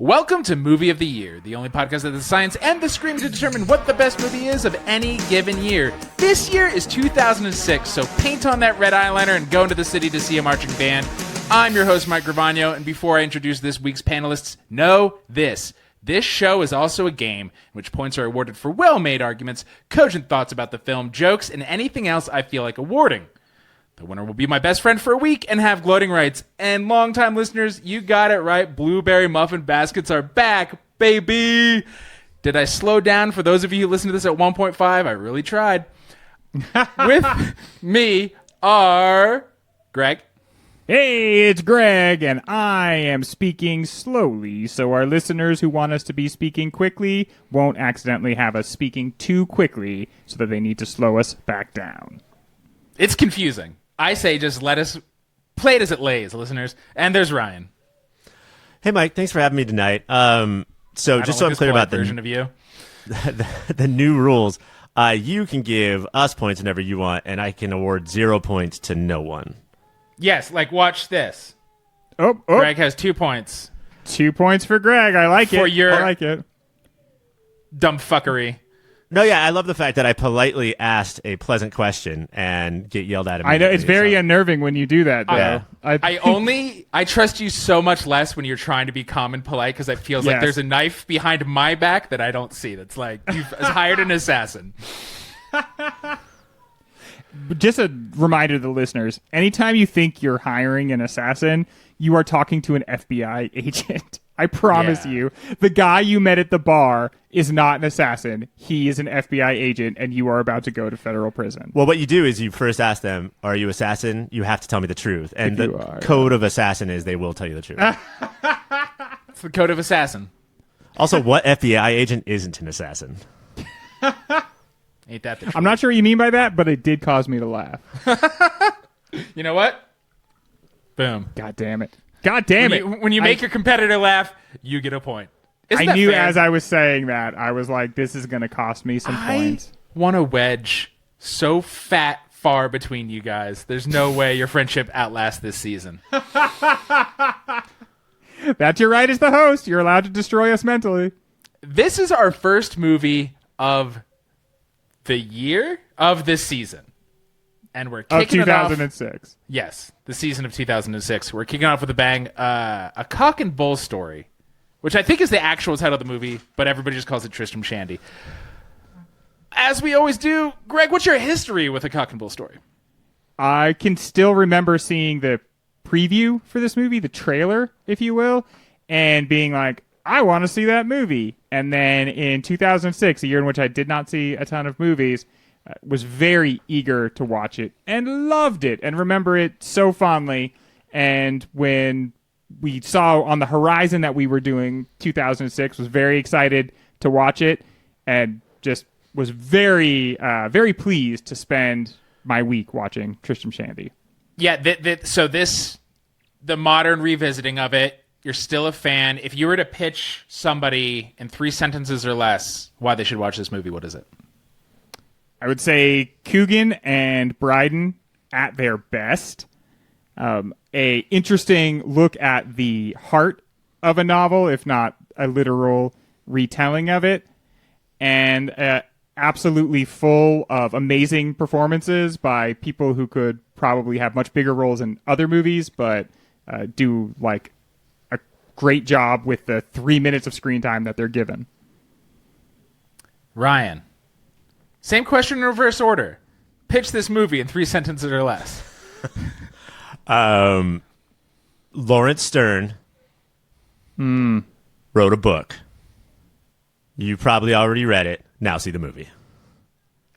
Welcome to Movie of the Year, the only podcast of the science and the scream to determine what the best movie is of any given year. This year is 2006, so paint on that red eyeliner and go into the city to see a marching band. I'm your host, Mike Gravano, and before I introduce this week's panelists, know this. This show is also a game in which points are awarded for well-made arguments, cogent thoughts about the film, jokes, and anything else I feel like awarding. The winner will be my best friend for a week and have gloating rights. And longtime listeners, you got it right. Blueberry muffin baskets are back, baby. Did I slow down for those of you who listen to this at 1.5? I really tried. With me are Greg. Hey, it's Greg, and I am speaking slowly, so our listeners who want us to be speaking quickly won't accidentally have us speaking too quickly so that they need to slow us back down. It's confusing. I say just let us play it as it lays, listeners. And there's Ryan. Hey, Mike. Thanks for having me tonight. So just so I'm clear about version of you. the new rules, you can give us points whenever you want, and I can award 0 points to no one. Yes, like watch this. Oh. Greg has 2 points. 2 points for Greg. I like For it. your- I like it. Dumb fuckery. No, yeah, I love the fact that I politely asked a pleasant question and get yelled at I know it's very so. unnerving when you do that, though. Yeah. I trust you so much less when you're trying to be calm and polite because it feels like Yes. there's a knife behind my back that I don't see. That's like you've hired an assassin. Just a reminder to the listeners, anytime you think you're hiring an assassin, you are talking to an FBI agent. I promise Yeah. you, the guy you met at the bar is not an assassin. He is an FBI agent, and you are about to go to federal prison. Well, what you do is you first ask them, are you assassin? You have to tell me the truth. And If the you are, code of assassin is they will tell you the truth. It's the code of assassin. Also, what FBI agent isn't an assassin? Ain't that the truth? I'm not sure what you mean by that, but it did cause me to laugh. You know what? Boom. God damn it. God damn it. When you make your competitor laugh, you get a point. Isn't I that knew fair? as I was saying that, I was like, this is going to cost me some points. want a wedge so far between you guys. There's no way your friendship outlasts this season. That's your right as the host. You're allowed to destroy us mentally. This is our first movie of the year of this season. And we're Of kicking it off. 2006. Yes, the season of 2006. We're kicking off with a bang. A Cock and Bull Story, which I think is the actual title of the movie, but everybody just calls it Tristram Shandy. As we always do, Greg, what's your history with A Cock and Bull Story? I can still remember seeing the preview for this movie, the trailer, if you will, and being like, I want to see that movie. And then in 2006, a year in which I did not see a ton of movies, was very eager to watch it and loved it and remember it so fondly. And when we saw on the horizon that we were doing 2006, was very excited to watch it and just was very, very pleased to spend my week watching Tristram Shandy. Yeah, the modern revisiting of it, you're still a fan. If you were to pitch somebody in 3 sentences or less why they should watch this movie, what is it? I would say Coogan and Brydon at their best. A interesting look at the heart of a novel, if not a literal retelling of it, and absolutely full of amazing performances by people who could probably have much bigger roles in other movies, but do like a great job with the 3 minutes of screen time that they're given. Ryan. Same question in reverse order. Pitch this movie in 3 sentences or less. Lawrence Stern wrote a book. You probably already read it. Now see the movie.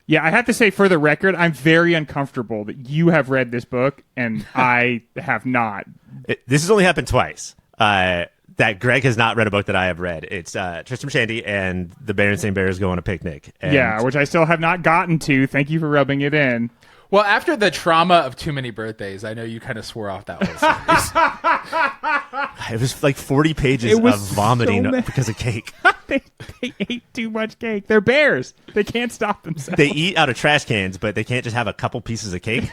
Yeah, I have to say, for the record, I'm very uncomfortable that you have read this book and I have not. This has only happened twice. That Greg has not read a book that I have read. It's Tristram Shandy and The Berenstain Bears Go on a Picnic. And Yeah, which I still have not gotten to. Thank you for rubbing it in. Well, after the trauma of too many birthdays, I know you kind of swore off that whole series. It was like 40 pages It was of vomiting so many- because of cake. they ate too much cake. They're bears. They can't stop themselves. They eat out of trash cans, but they can't just have a couple pieces of cake.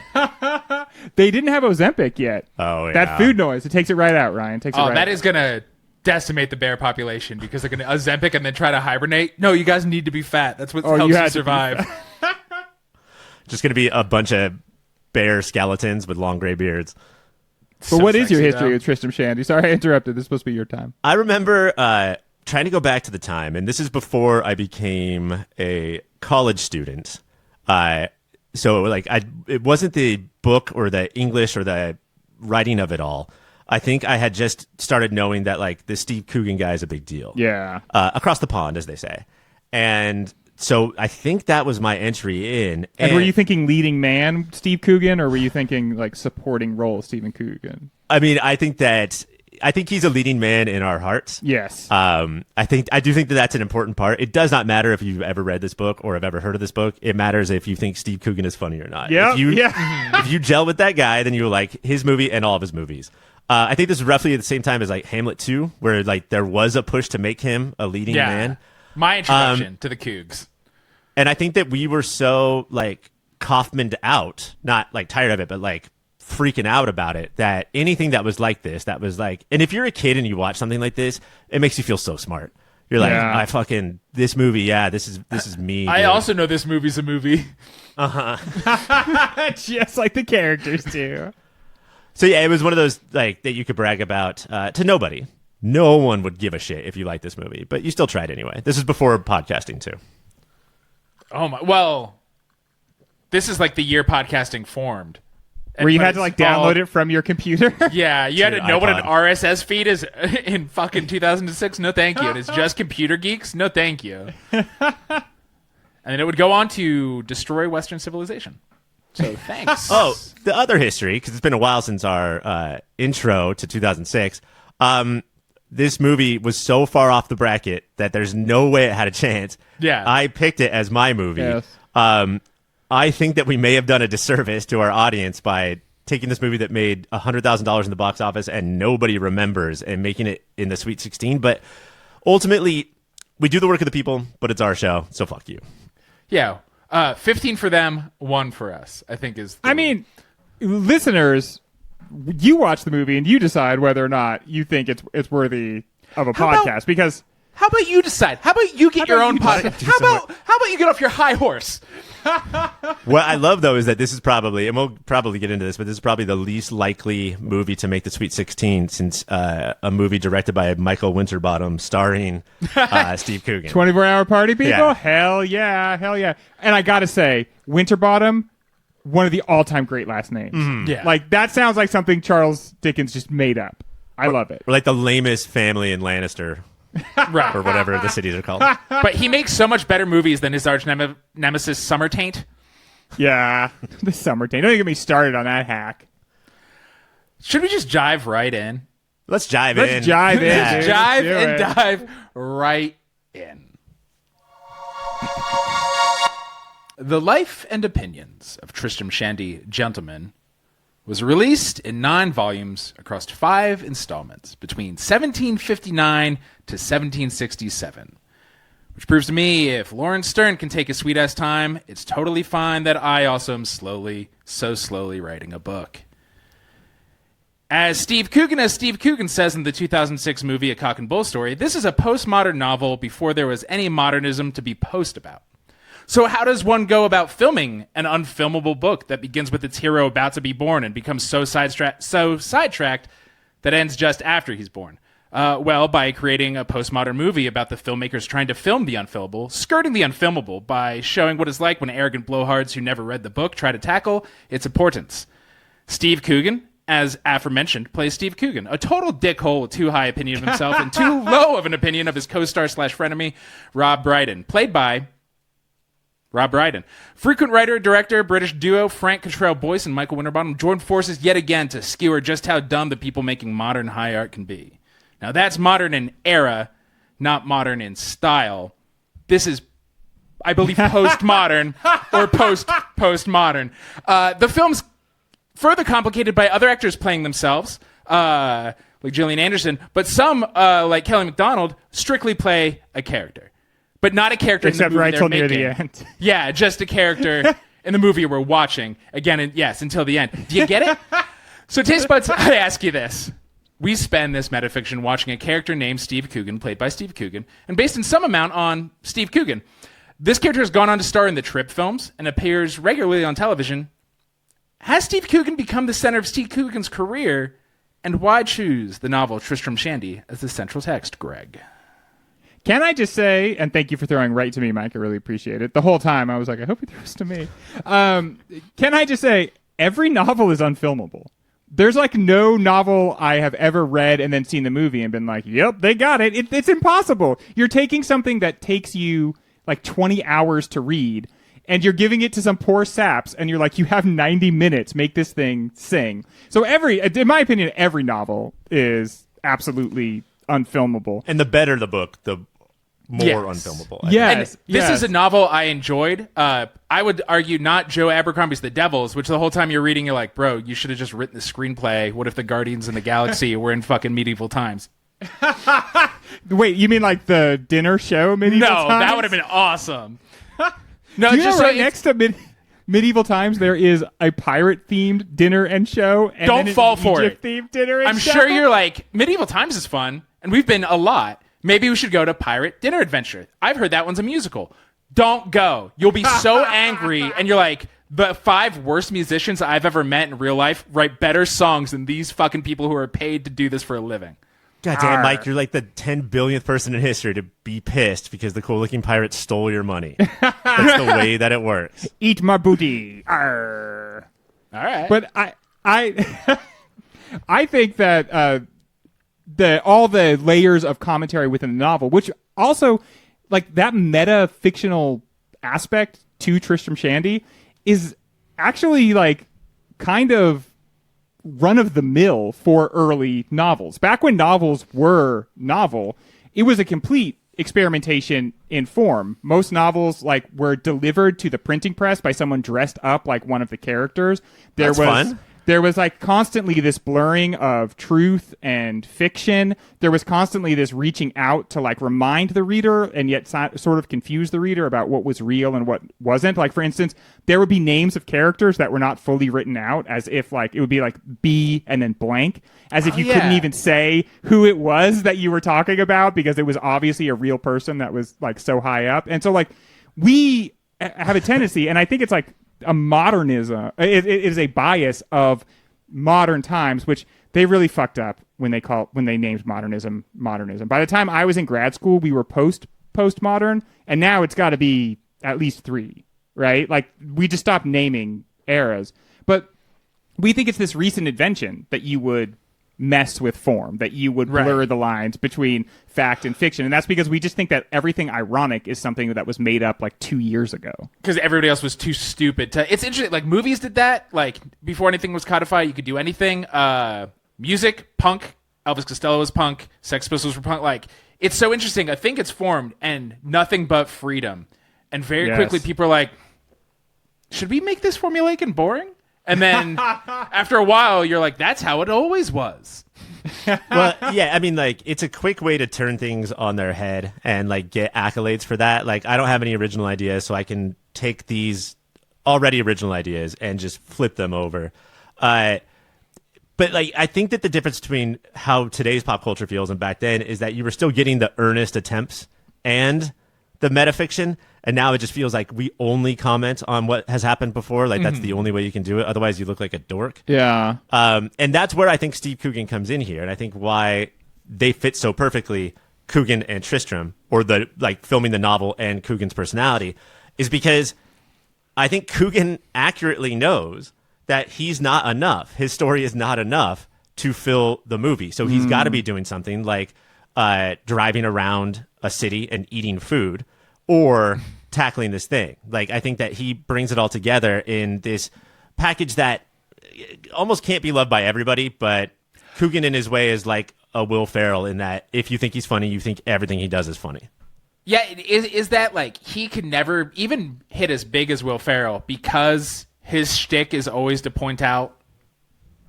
They didn't have Ozempic yet. Oh, yeah. That food noise. It takes it right out, Ryan. Takes it right That out. is going to decimate the bear population because they're going to Ozempic and then try to hibernate. No, you guys need to be fat. That's what helps you survive. Just going to be a bunch of bear skeletons with long gray beards. But what is your history with Tristram Shandy? Sorry I interrupted. This is supposed to be your time. I remember trying to go back to the time, and this is before I became a college student. So like it wasn't the book or the English or the writing of it all. I think I had just started knowing that like the Steve Coogan guy is a big deal. Yeah. Across the pond, as they say. And so I think that was my entry in. And were you thinking leading man Steve Coogan, or were you thinking like supporting role Stephen Coogan? I mean, I think he's a leading man in our hearts. Yes. I do think that that's an important part. It does not matter if you've ever read this book or have ever heard of this book. It matters if you think Steve Coogan is funny or not. Yep. If you gel with that guy, then you like his movie and all of his movies. I think this is roughly at the same time as like Hamlet 2, where like there was a push to make him a leading man. My introduction to the Cougs. And I think that we were so like Kaufman'd out, not like tired of it, but like freaking out about it, that anything that was like this, that was like, and if you're a kid and you watch something like this, it makes you feel so smart. You're like, this movie, this is me. I also know this movie's a movie. Just like the characters do. So yeah, it was one of those like that you could brag about to nobody. No one would give a shit if you liked this movie, but you still tried anyway. This is before podcasting too. Oh my! Well, this is like the year podcasting formed, where you had to like download it from your computer. Yeah, you had to know iPod. what an RSS feed is in fucking 2006. No, thank you. And it's just computer geeks. No, thank you. And then it would go on to destroy Western civilization. So thanks. Oh, the other history, because it's been a while since our intro to 2006. This movie was so far off the bracket that there's no way it had a chance. Yeah. I picked it as my movie. Yes. I think that we may have done a disservice to our audience by taking this movie that made $100,000 in the box office and nobody remembers and making it in the Sweet 16. But ultimately, we do the work of the people, but it's our show, so fuck you. Yeah. 15 for them, 1 for us, I think is... I mean, listeners, you watch the movie and you decide whether or not you think it's worthy of a podcast. Because how about you decide? How about you get your own podcast? How about you get off your high horse? What I love, though, is that this is probably, and we'll probably get into this, but this is probably the least likely movie to make the Sweet 16 since a movie directed by Michael Winterbottom starring Steve Coogan. 24-hour party people? Yeah. Hell yeah. Hell yeah. And I got to say, Winterbottom, one of the all-time great last names. Mm-hmm. Yeah. Like, that sounds like something Charles Dickens just made up. I love it. We're like the lamest family in Lannister. Right. Or whatever the cities are called. But he makes so much better movies than his arch nemesis Summer Taint. Yeah. The Summer Taint. Don't get me started on that hack. Should we just jive right in? Let's jive in. Let's jive in, dude. Jive Let's do and it. dive right in. The Life and Opinions of Tristram Shandy, Gentleman, was released in 9 volumes across 5 installments between 1759 to 1767. Which proves to me, if Lawrence Stern can take his sweet-ass time, it's totally fine that I also am so slowly writing a book. As Steve Coogan says in the 2006 movie A Cock and Bull Story, this is a postmodern novel before there was any modernism to be post about. So how does one go about filming an unfilmable book that begins with its hero about to be born and becomes so sidetracked that ends just after he's born? Well, by creating a postmodern movie about the filmmakers trying to film the unfilmable, skirting the unfilmable by showing what it's like when arrogant blowhards who never read the book try to tackle its importance. Steve Coogan, as aforementioned, plays Steve Coogan, a total dickhole with too high opinion of himself and too low of an opinion of his co-star / frenemy, Rob Brydon, played by Rob Brydon. Frequent writer, director, British duo Frank Cottrell Boyce and Michael Winterbottom joined forces yet again to skewer just how dumb the people making modern high art can be. Now that's modern in era, not modern in style. This is, I believe, postmodern or postmodern. The film's further complicated by other actors playing themselves, like Gillian Anderson, but some, like Kelly MacDonald, strictly play a character. But not a character Except in the movie right till they're near making. the end. Yeah, just a character in the movie we're watching. Again, yes, until the end. Do you get it? So, Taste Buds, I ask you this. we spend this metafiction watching a character named Steve Coogan, played by Steve Coogan, and based in some amount on Steve Coogan. This character has gone on to star in the Trip films and appears regularly on television. Has Steve Coogan become the center of Steve Coogan's career? And why choose the novel Tristram Shandy as the central text, Greg? Can I just say, and thank you for throwing right to me, Mike, I really appreciate it. The whole time I was like, I hope he throws to me. Can I just say, every novel is unfilmable. There's like no novel I have ever read and then seen the movie and been like, yep, they got it. It's impossible. You're taking something that takes you like 20 hours to read and you're giving it to some poor saps and you're like, you have 90 minutes, make this thing sing. So in my opinion, every novel is absolutely unfilmable. And the better the book, the more unfilmable. Yes. This is a novel I enjoyed. I would argue not Joe Abercrombie's The Devils, which the whole time you're reading, you're like, bro, you should have just written the screenplay. What if the Guardians of the Galaxy were in fucking medieval times? Wait, you mean like the dinner show medieval times? No, that would have been awesome. No, Do you just know so right next to medieval times there is a pirate-themed dinner and show? And don't then fall for it. Egypt-themed dinner and I'm show? sure you're like, medieval times is fun, and we've been a lot. Maybe we should go to Pirate Dinner Adventure. I've heard that one's a musical. Don't go. You'll be so angry, and you're like, the 5 worst musicians I've ever met in real life write better songs than these fucking people who are paid to do this for a living. God damn, Mike, you're like the 10 billionth person in history to be pissed because the cool-looking pirate stole your money. That's the way that it works. Eat my booty. Arr. All right. But I I think that all the layers of commentary within the novel, which also like that meta fictional aspect to Tristram Shandy is actually like kind of run of the mill for early novels. Back when novels were novel, it was a complete experimentation in form. Most novels like were delivered to the printing press by someone dressed up like one of the characters. That's fun. There was like constantly this blurring of truth and fiction. There was constantly this reaching out to like remind the reader and yet sort of confuse the reader about what was real and what wasn't. Like, for instance, there would be names of characters that were not fully written out, as if like it would be like B and then blank, as if you couldn't even say who it was that you were talking about because it was obviously a real person that was like so high up. And so like we have a tendency, and I think it's like a modernism. It is a bias of modern times, which they really fucked up when they named modernism. By the time I was in grad school, we were postmodern, and now it's got to be at least 3, right? Like we just stopped naming eras. But we think it's this recent invention that you would mess with form, that you would blur the lines between fact and fiction. And that's because we just think that everything ironic is something that was made up like 2 years ago. Because everybody else was too stupid to... It's interesting, like movies did that. Like before anything was codified, you could do anything. Music, punk. Elvis Costello was punk. Sex Pistols were punk. Like, it's so interesting. I think it's formed and nothing but freedom. And very quickly people are like, should we make this formulaic and boring? And then after a while, you're like, that's how it always was. Well, yeah, I mean, like, it's a quick way to turn things on their head and, like, get accolades for that. Like, I don't have any original ideas, so I can take these already original ideas and just flip them over. But, like, I think that the difference between how today's pop culture feels and back then is that you were still getting the earnest attempts and the metafiction, and now it just feels like we only comment on what has happened before. Like, that's the only way you can do it. Otherwise, you look like a dork. Yeah. And that's where I think Steve Coogan comes in here, and I think why they fit so perfectly, Coogan and Tristram, or the like filming the novel and Coogan's personality, is because I think Coogan accurately knows that he's not enough. His story is not enough to fill the movie. So he's got to be doing something like driving around a city and eating food, or tackling this thing. Like, I think that he brings it all together in this package that almost can't be loved by everybody, but Coogan in his way is like a Will Ferrell in that if you think he's funny, you think everything he does is funny. Yeah, is that like he could never even hit as big as Will Ferrell because his shtick is always to point out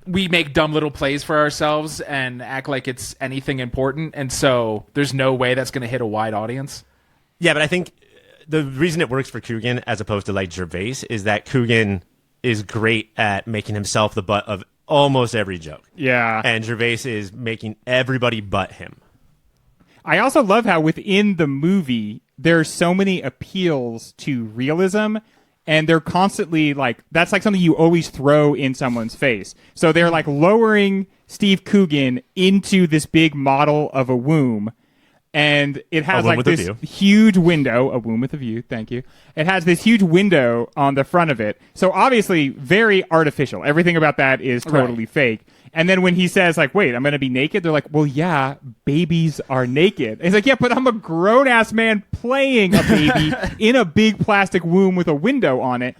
we make dumb little plays for ourselves and act like it's anything important, and so there's no way that's going to hit a wide audience. Yeah, but I think the reason it works for Coogan as opposed to like Gervais is that Coogan is great at making himself the butt of almost every joke. Yeah. And Gervais is making everybody but him. I also love how within the movie there's so many appeals to realism, and they're constantly like, that's like something you always throw in someone's face. So they're like lowering Steve Coogan into this big model of a womb, and it has like this huge window, a womb with a view, thank you. It has this huge window on the front of it. So obviously very artificial. Everything about that is totally fake. And then when he says, like, wait, I'm going to be naked, they're like, well, yeah, babies are naked. And he's like, yeah, but I'm a grown-ass man playing a baby in a big plastic womb with a window on it.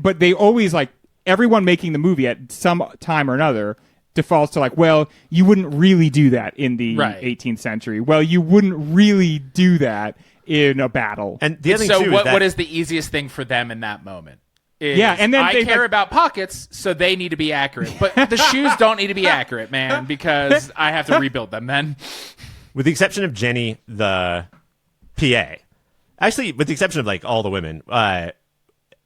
But they always, like, everyone making the movie at some time or another defaults to, like, well, you wouldn't really do that in the 18th century. Well, you wouldn't really do that in a battle. And the other thing, too, what is the easiest thing for them in that moment? And then I care about pockets, so they need to be accurate. But the shoes don't need to be accurate, man, because I have to rebuild them then. With the exception of Jenny, the PA. Actually, with the exception of, like, all the women,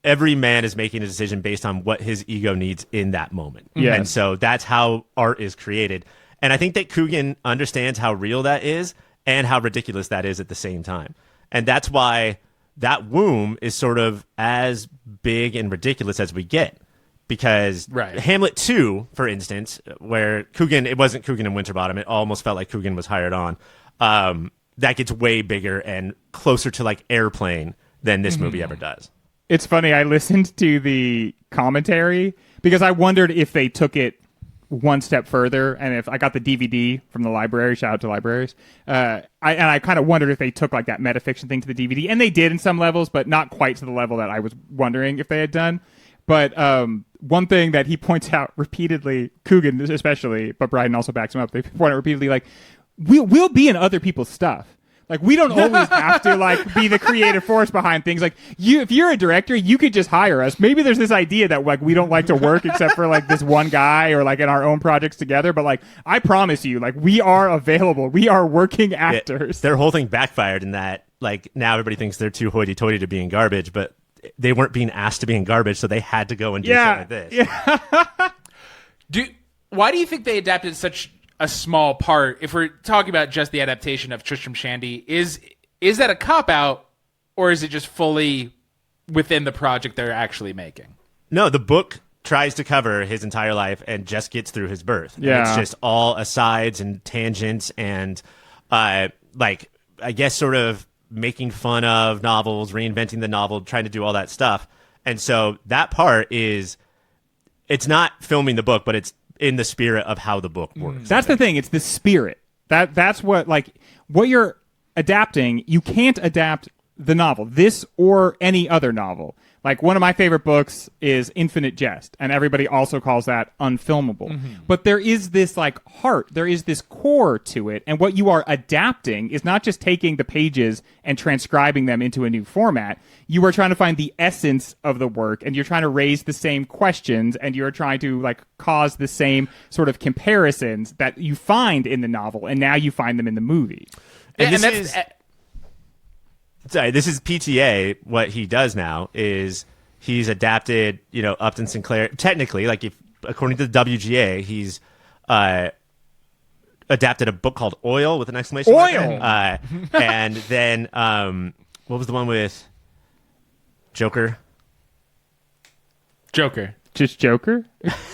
every man is making a decision based on what his ego needs in that moment. Yes. And so that's how art is created. And I think that Coogan understands how real that is and how ridiculous that is at the same time. And that's why that womb is sort of as big and ridiculous as we get. Because Hamlet 2, for instance, where Coogan, it wasn't Coogan and Winterbottom, it almost felt like Coogan was hired on. That gets way bigger and closer to, like, Airplane than this movie ever does. It's funny, I listened to the commentary because I wondered if they took it one step further, and if I got the DVD from the library, shout out to libraries, I kind of wondered if they took, like, that metafiction thing to the DVD, and they did in some levels, but not quite to the level that I was wondering if they had done. But one thing that he points out repeatedly, Coogan especially, but Brydon also backs him up, they point out repeatedly, like, we'll be in other people's stuff. Like, we don't always have to, like, be the creative force behind things. Like, if you're a director, you could just hire us. Maybe there's this idea that, like, we don't like to work except for, like, this one guy or, like, in our own projects together. But, like, I promise you, like, we are available. We are working actors. Their whole thing backfired in that, like, now everybody thinks they're too hoity-toity to be in garbage, but they weren't being asked to be in garbage, so they had to go and do something like this. Yeah. Why do you think they adapted such a small part? If we're talking about just the adaptation of Tristram Shandy, is that a cop-out, or is it just fully within the project they're actually making? No, the book tries to cover his entire life and just gets through his birth. Yeah. And it's just all asides and tangents and, like, I guess sort of making fun of novels, reinventing the novel, trying to do all that stuff. And so that part is, it's not filming the book, but it's in the spirit of how the book works. That's the thing. It's the spirit. That's what, like, what you're adapting. You can't adapt the novel, this or any other novel. Like, one of my favorite books is Infinite Jest, and everybody also calls that unfilmable. But there is this, like, heart. There is this core to it, and what you are adapting is not just taking the pages and transcribing them into a new format. You are trying to find the essence of the work, and you're trying to raise the same questions, and you're trying to, like, cause the same sort of comparisons that you find in the novel, and now you find them in the movie. And this is PTA. What he does now is he's adapted, Upton Sinclair. Technically, like, if according to the WGA, he's adapted a book called Oil with an exclamation mark. And then what was the one with Joker? Just Joker?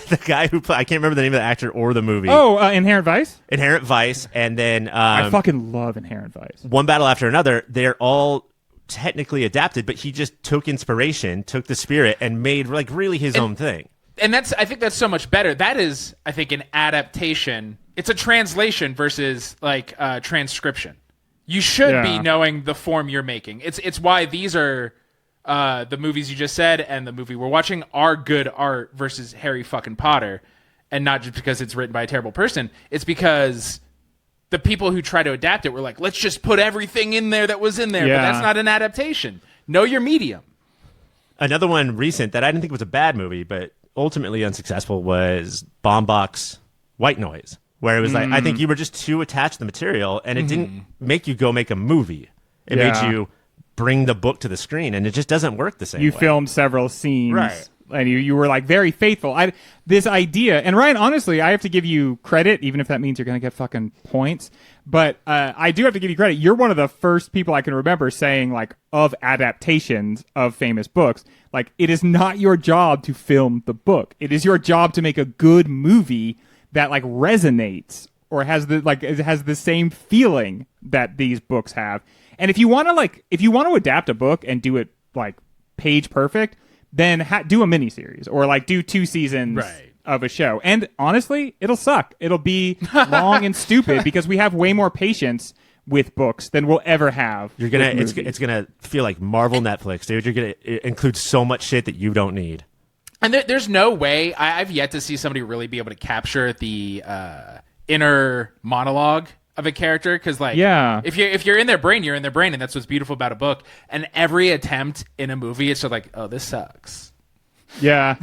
The guy who I can't remember the name of the actor or the movie. Oh, Inherent Vice? Inherent Vice. And then I fucking love Inherent Vice. One Battle After Another. They're all technically adapted, but he just took inspiration, took the spirit, and made, like, really his own thing. And I think that's so much better. That is, I think, an adaptation. It's a translation versus, like, transcription. You should be knowing the form you're making. It's why these are the movies you just said and the movie we're watching are good art versus Harry fucking Potter, and not just because it's written by a terrible person. It's because the people who try to adapt it were like, let's just put everything in there that was in there. But that's not an adaptation. Know your medium. Another one recent that I didn't think was a bad movie, but ultimately unsuccessful, was Baumbach's White Noise, where it was like, I think you were just too attached to the material, and it didn't make you go make a movie. It made you bring the book to the screen, and it just doesn't work the same way. You filmed several scenes and you were like very faithful. This idea, and Ryan, honestly, I have to give you credit, even if that means you're going to get fucking points. But I do have to give you credit. You're one of the first people I can remember saying, like, of adaptations of famous books, like, it is not your job to film the book. It is your job to make a good movie that, like, resonates or has it has the same feeling that these books have. And if you want to adapt a book and do it like page perfect, then do a miniseries or like do 2 seasons of a show. And honestly, it'll suck. It'll be long and stupid because we have way more patience with books than we'll ever have. It's gonna feel like Marvel Netflix, dude. You're gonna include so much shit that you don't need. And there's no way I've yet to see somebody really be able to capture the inner monologue of a character, because like if you're in their brain, you're in their brain, and that's what's beautiful about a book. And every attempt in a movie, it's just like, oh, this sucks. Yeah.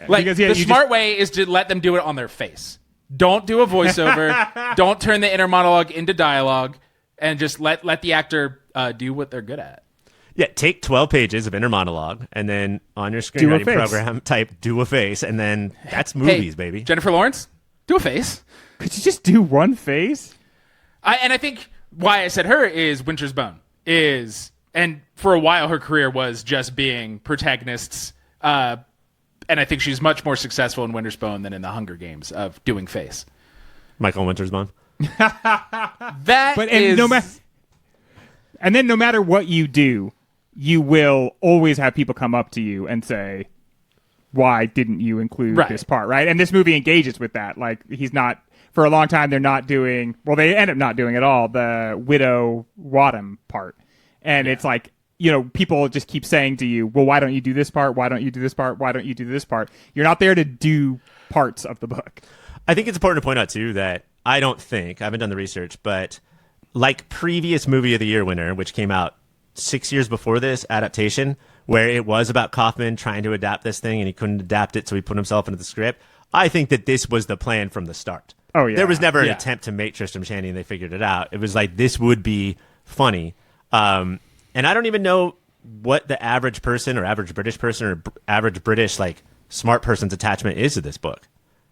Like because, the smart way is to let them do it on their face. Don't do a voiceover. Don't turn the inner monologue into dialogue, and just let the actor do what they're good at. Yeah, take 12 pages of inner monologue, and then on your screenwriting program, type "do a face," and then that's movies, baby. Jennifer Lawrence, do a face. Could you just do one face? And I think why I said her is Winter's Bone and for a while her career was just being protagonists. And I think she's much more successful in Winter's Bone than in the Hunger Games of doing face. Michael Winter's Bone. No matter what you do, you will always have people come up to you and say, why didn't you include this part, right? And this movie engages with that. Like, he's not... For a long time, they're not doing... Well, they end up not doing at all the Widow Wadham part. And it's like, people just keep saying to you, well, why don't you do this part? Why don't you do this part? Why don't you do this part? You're not there to do parts of the book. I think it's important to point out, too, that I haven't done the research, but like previous Movie of the Year winner, which came out 6 years before this adaptation, where it was about Kaufman trying to adapt this thing and he couldn't adapt it, so he put himself into the script. I think that this was the plan from the start. Oh, yeah. There was never an attempt to make Tristram Shandy, and they figured it out. It was like, this would be funny. And I don't even know what the average person or average British person or average British, like, smart person's attachment is to this book.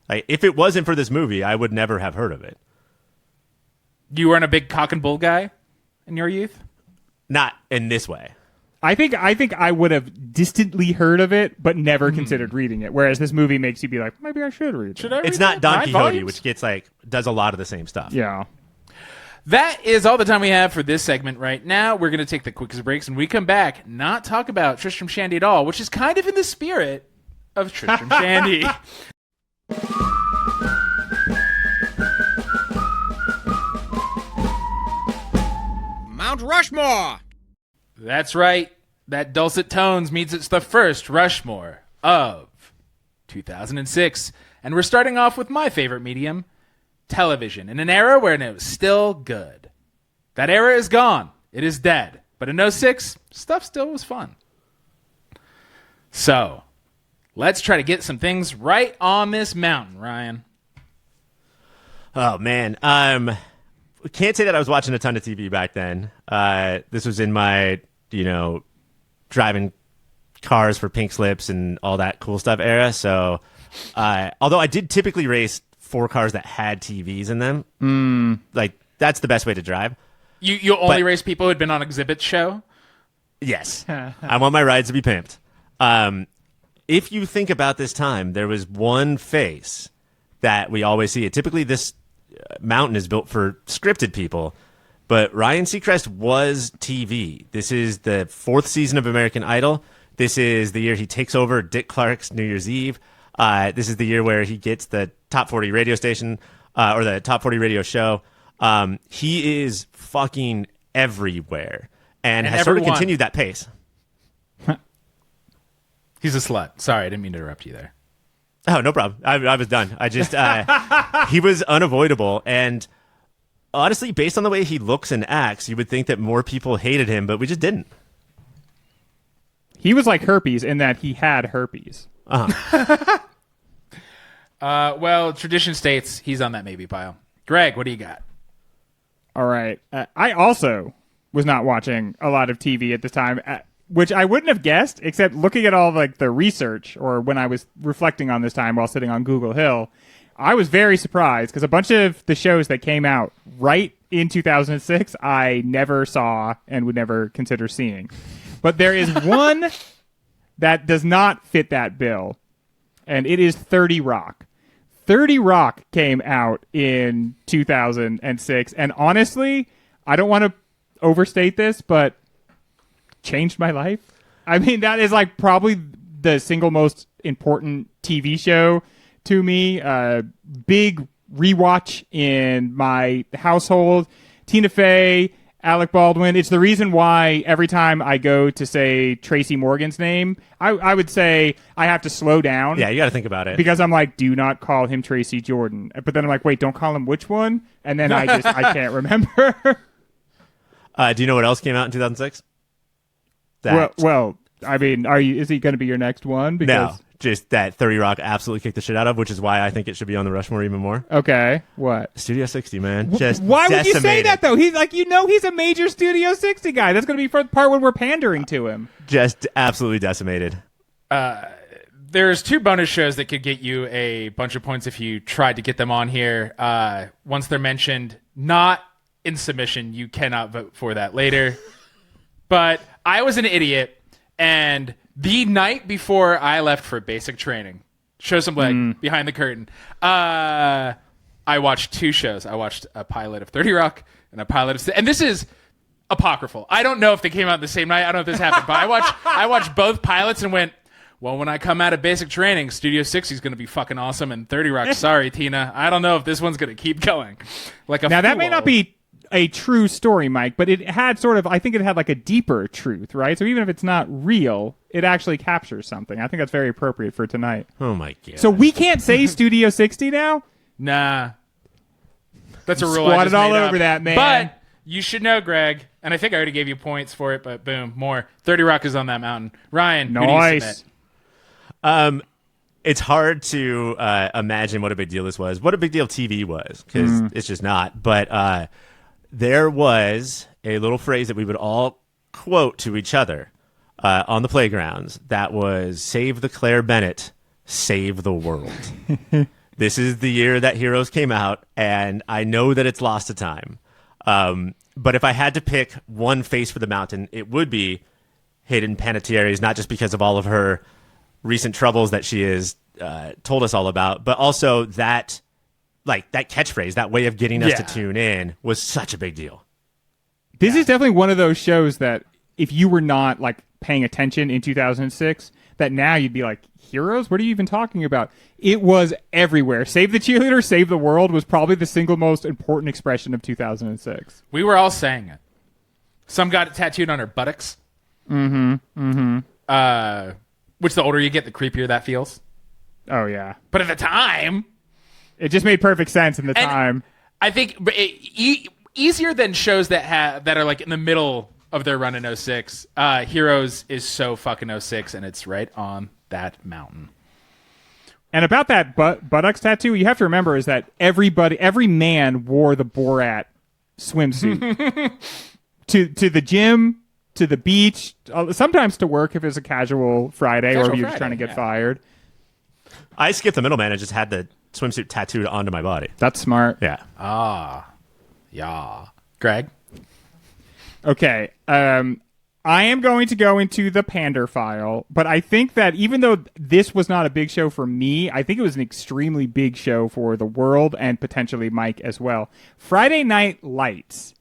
Like, if it wasn't for this movie, I would never have heard of it. You weren't a big cock and bull guy in your youth? Not in this way. I think I would have distantly heard of it, but never considered reading it. Whereas this movie makes you be like, maybe I should read it. It's not Don Quixote, which gets does a lot of the same stuff. Yeah. That is all the time we have for this segment right now. We're going to take the quickest breaks, and when we come back, not talk about Tristram Shandy at all, which is kind of in the spirit of Tristram Shandy. Mount Rushmore! That's right. That dulcet tones means it's the first Rushmore of 2006. And we're starting off with my favorite medium, television, in an era where it was still good. That era is gone. It is dead. But in 06, stuff still was fun. So, let's try to get some things right on this mountain, Ryan. Oh, man. Can't say that I was watching a ton of TV back then. This was in my... driving cars for pink slips and all that cool stuff era. So, although I did typically race 4 cars that had TVs in them, like that's the best way to drive. You only race people who had been on Exhibit's show? Yes. I want my rides to be pimped. If you think about this time, there was one face that we always see. Typically, this mountain is built for scripted people. But Ryan Seacrest was TV. This is the 4th season of American Idol. This is the year he takes over Dick Clark's New Year's Eve. This is the year where he gets the Top 40 radio station or the Top 40 radio show. He is fucking everywhere and has sort of continued that pace. He's a slut. Sorry, I didn't mean to interrupt you there. Oh, no problem. I was done. I just he was unavoidable. And honestly, based on the way he looks and acts, you would think that more people hated him, but we just didn't. He was like herpes in that he had herpes. Well, tradition states he's on that maybe pile. Greg, what do you got? All right. I also was not watching a lot of TV at this time. which I wouldn't have guessed, except looking at all like the research or when I was reflecting on this time while sitting on Google Hill, I was very surprised because a bunch of the shows that came out right in 2006, I never saw and would never consider seeing. But there is one that does not fit that bill, and it is 30 Rock. 30 Rock came out in 2006, and honestly, I don't want to overstate this, but changed my life. I mean, that is like probably the single most important TV show to me. Big rewatch in my household. Tina Fey, Alec Baldwin. It's the reason why every time I go to say Tracy Morgan's name, I would say I have to slow down. Yeah, you got to think about it. Because I'm like, do not call him Tracy Jordan. But then I'm like, wait, don't call him which one? And then I can't remember. Do you know what else came out in 2006? Well, I mean, is he going to be your next one? No, just that 30 Rock absolutely kicked the shit out of, which is why I think it should be on the Rushmore even more. Okay, what? Studio 60, man. Just why would you say decimated. that, though? He's like, he's a major Studio 60 guy. That's going to be for the part when we're pandering to him. Just absolutely decimated. There's 2 bonus shows that could get you a bunch of points if you tried to get them on here. Once they're mentioned, not in submission, you cannot vote for that later. But I was an idiot, and the night before I left for basic training, show some leg behind the curtain, I watched 2 shows. I watched a pilot of 30 Rock and a pilot of... And this is apocryphal. I don't know if they came out the same night. I don't know if this happened. But I watched both pilots and went, well, when I come out of basic training, Studio 60 is going to be fucking awesome, and 30 Rock, sorry, Tina, I don't know if this one's going to keep going. Now, that may not be a true story, Mike, but it had sort of, I think it had like a deeper truth, right? So even if it's not real, it actually captures something. I think that's very appropriate for tonight. Oh my God. So we can't say Studio 60 now? Nah. That's a rule I Squatted just all made over up. that, man. But you should know, Greg, and I think I already gave you points for it, but boom, more. 30 Rock is on that mountain. Ryan, who do you submit? It's hard to imagine what a big deal this was, what a big deal TV was, because it's just not. But there was a little phrase that we would all quote to each other on the playgrounds that was, save the Claire Bennett, save the world. This is the year that Heroes came out, and I know that it's lost to time. But if I had to pick one face for the mountain, it would be Hayden Panettiere's, not just because of all of her recent troubles that she has told us all about, but also that catchphrase, that way of getting us to tune in was such a big deal. This is definitely one of those shows that if you were not like paying attention in 2006, that now you'd be like, Heroes? What are you even talking about? It was everywhere. Save the Cheerleader, Save the World was probably the single most important expression of 2006. We were all saying it. Some got it tattooed on her buttocks. Which the older you get, the creepier that feels. Oh, yeah. But at the time... It just made perfect sense in the time. I think easier than shows that are like in the middle of their run in 06. Heroes is so fucking 06, and it's right on that mountain. And about that buttocks tattoo, you have to remember is that every man wore the Borat swimsuit to the gym, to the beach, sometimes to work if it's a casual Friday or if you're just trying to get fired. I skipped the middleman and just had the swimsuit tattooed onto my body. That's smart. Yeah. Yeah. Greg? Okay. I am going to go into the pander file, but I think that even though this was not a big show for me, I think it was an extremely big show for the world and potentially Mike as well. Friday Night Lights.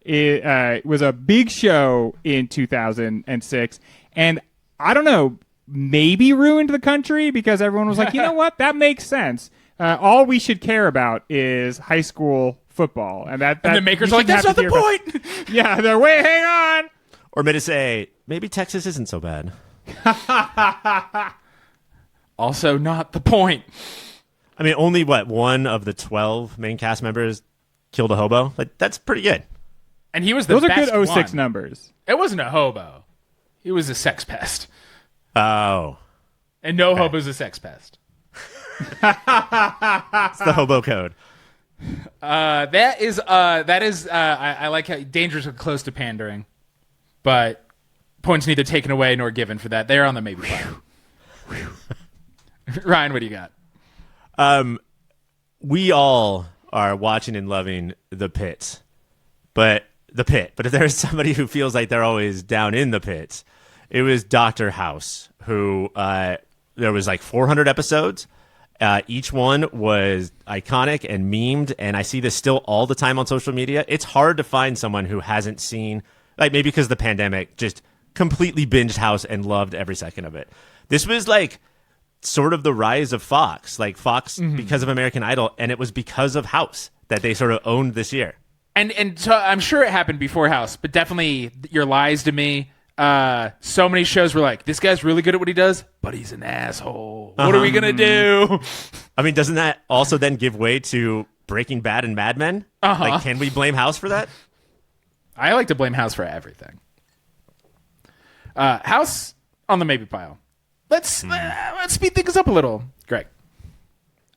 It was a big show in 2006, and I don't know, maybe ruined the country because everyone was like, you know what, that makes sense. All we should care about is high school football, and the makers are like, that's not the point. Yeah, they're hang on. Or maybe to say, maybe Texas isn't so bad. Also not the point. I mean, only one of the 12 main cast members killed a hobo? Like, that's pretty good. And he was the Those best are good 06 one. numbers. It wasn't a hobo. He was a sex pest. Oh. And no hobo's a sex pest. It's the hobo code. That is I like how dangerous or close to pandering, but Points neither taken away nor given for that. They're on the maybe pile. Ryan, what do you got? We all are watching and loving The Pit. But if there's somebody who feels like they're always down in the pit, it was Dr. House, who there was like 400 episodes. Each one was iconic and memed, and I see this still all the time on social media. It's hard to find someone who hasn't seen, like maybe because of the pandemic, just completely binged House and loved every second of it. This was like sort of the rise of Fox, because of American Idol, and it was because of House that they sort of owned this year. And so I'm sure it happened before House, but definitely Your Lies to Me. So many shows were like, this guy's really good at what he does, but he's an asshole. What are we gonna do? I mean, doesn't that also then give way to Breaking Bad and Mad Men? Like, can we blame House for that? I like to blame House for everything. House on the maybe pile. Let's speed things up a little, Greg.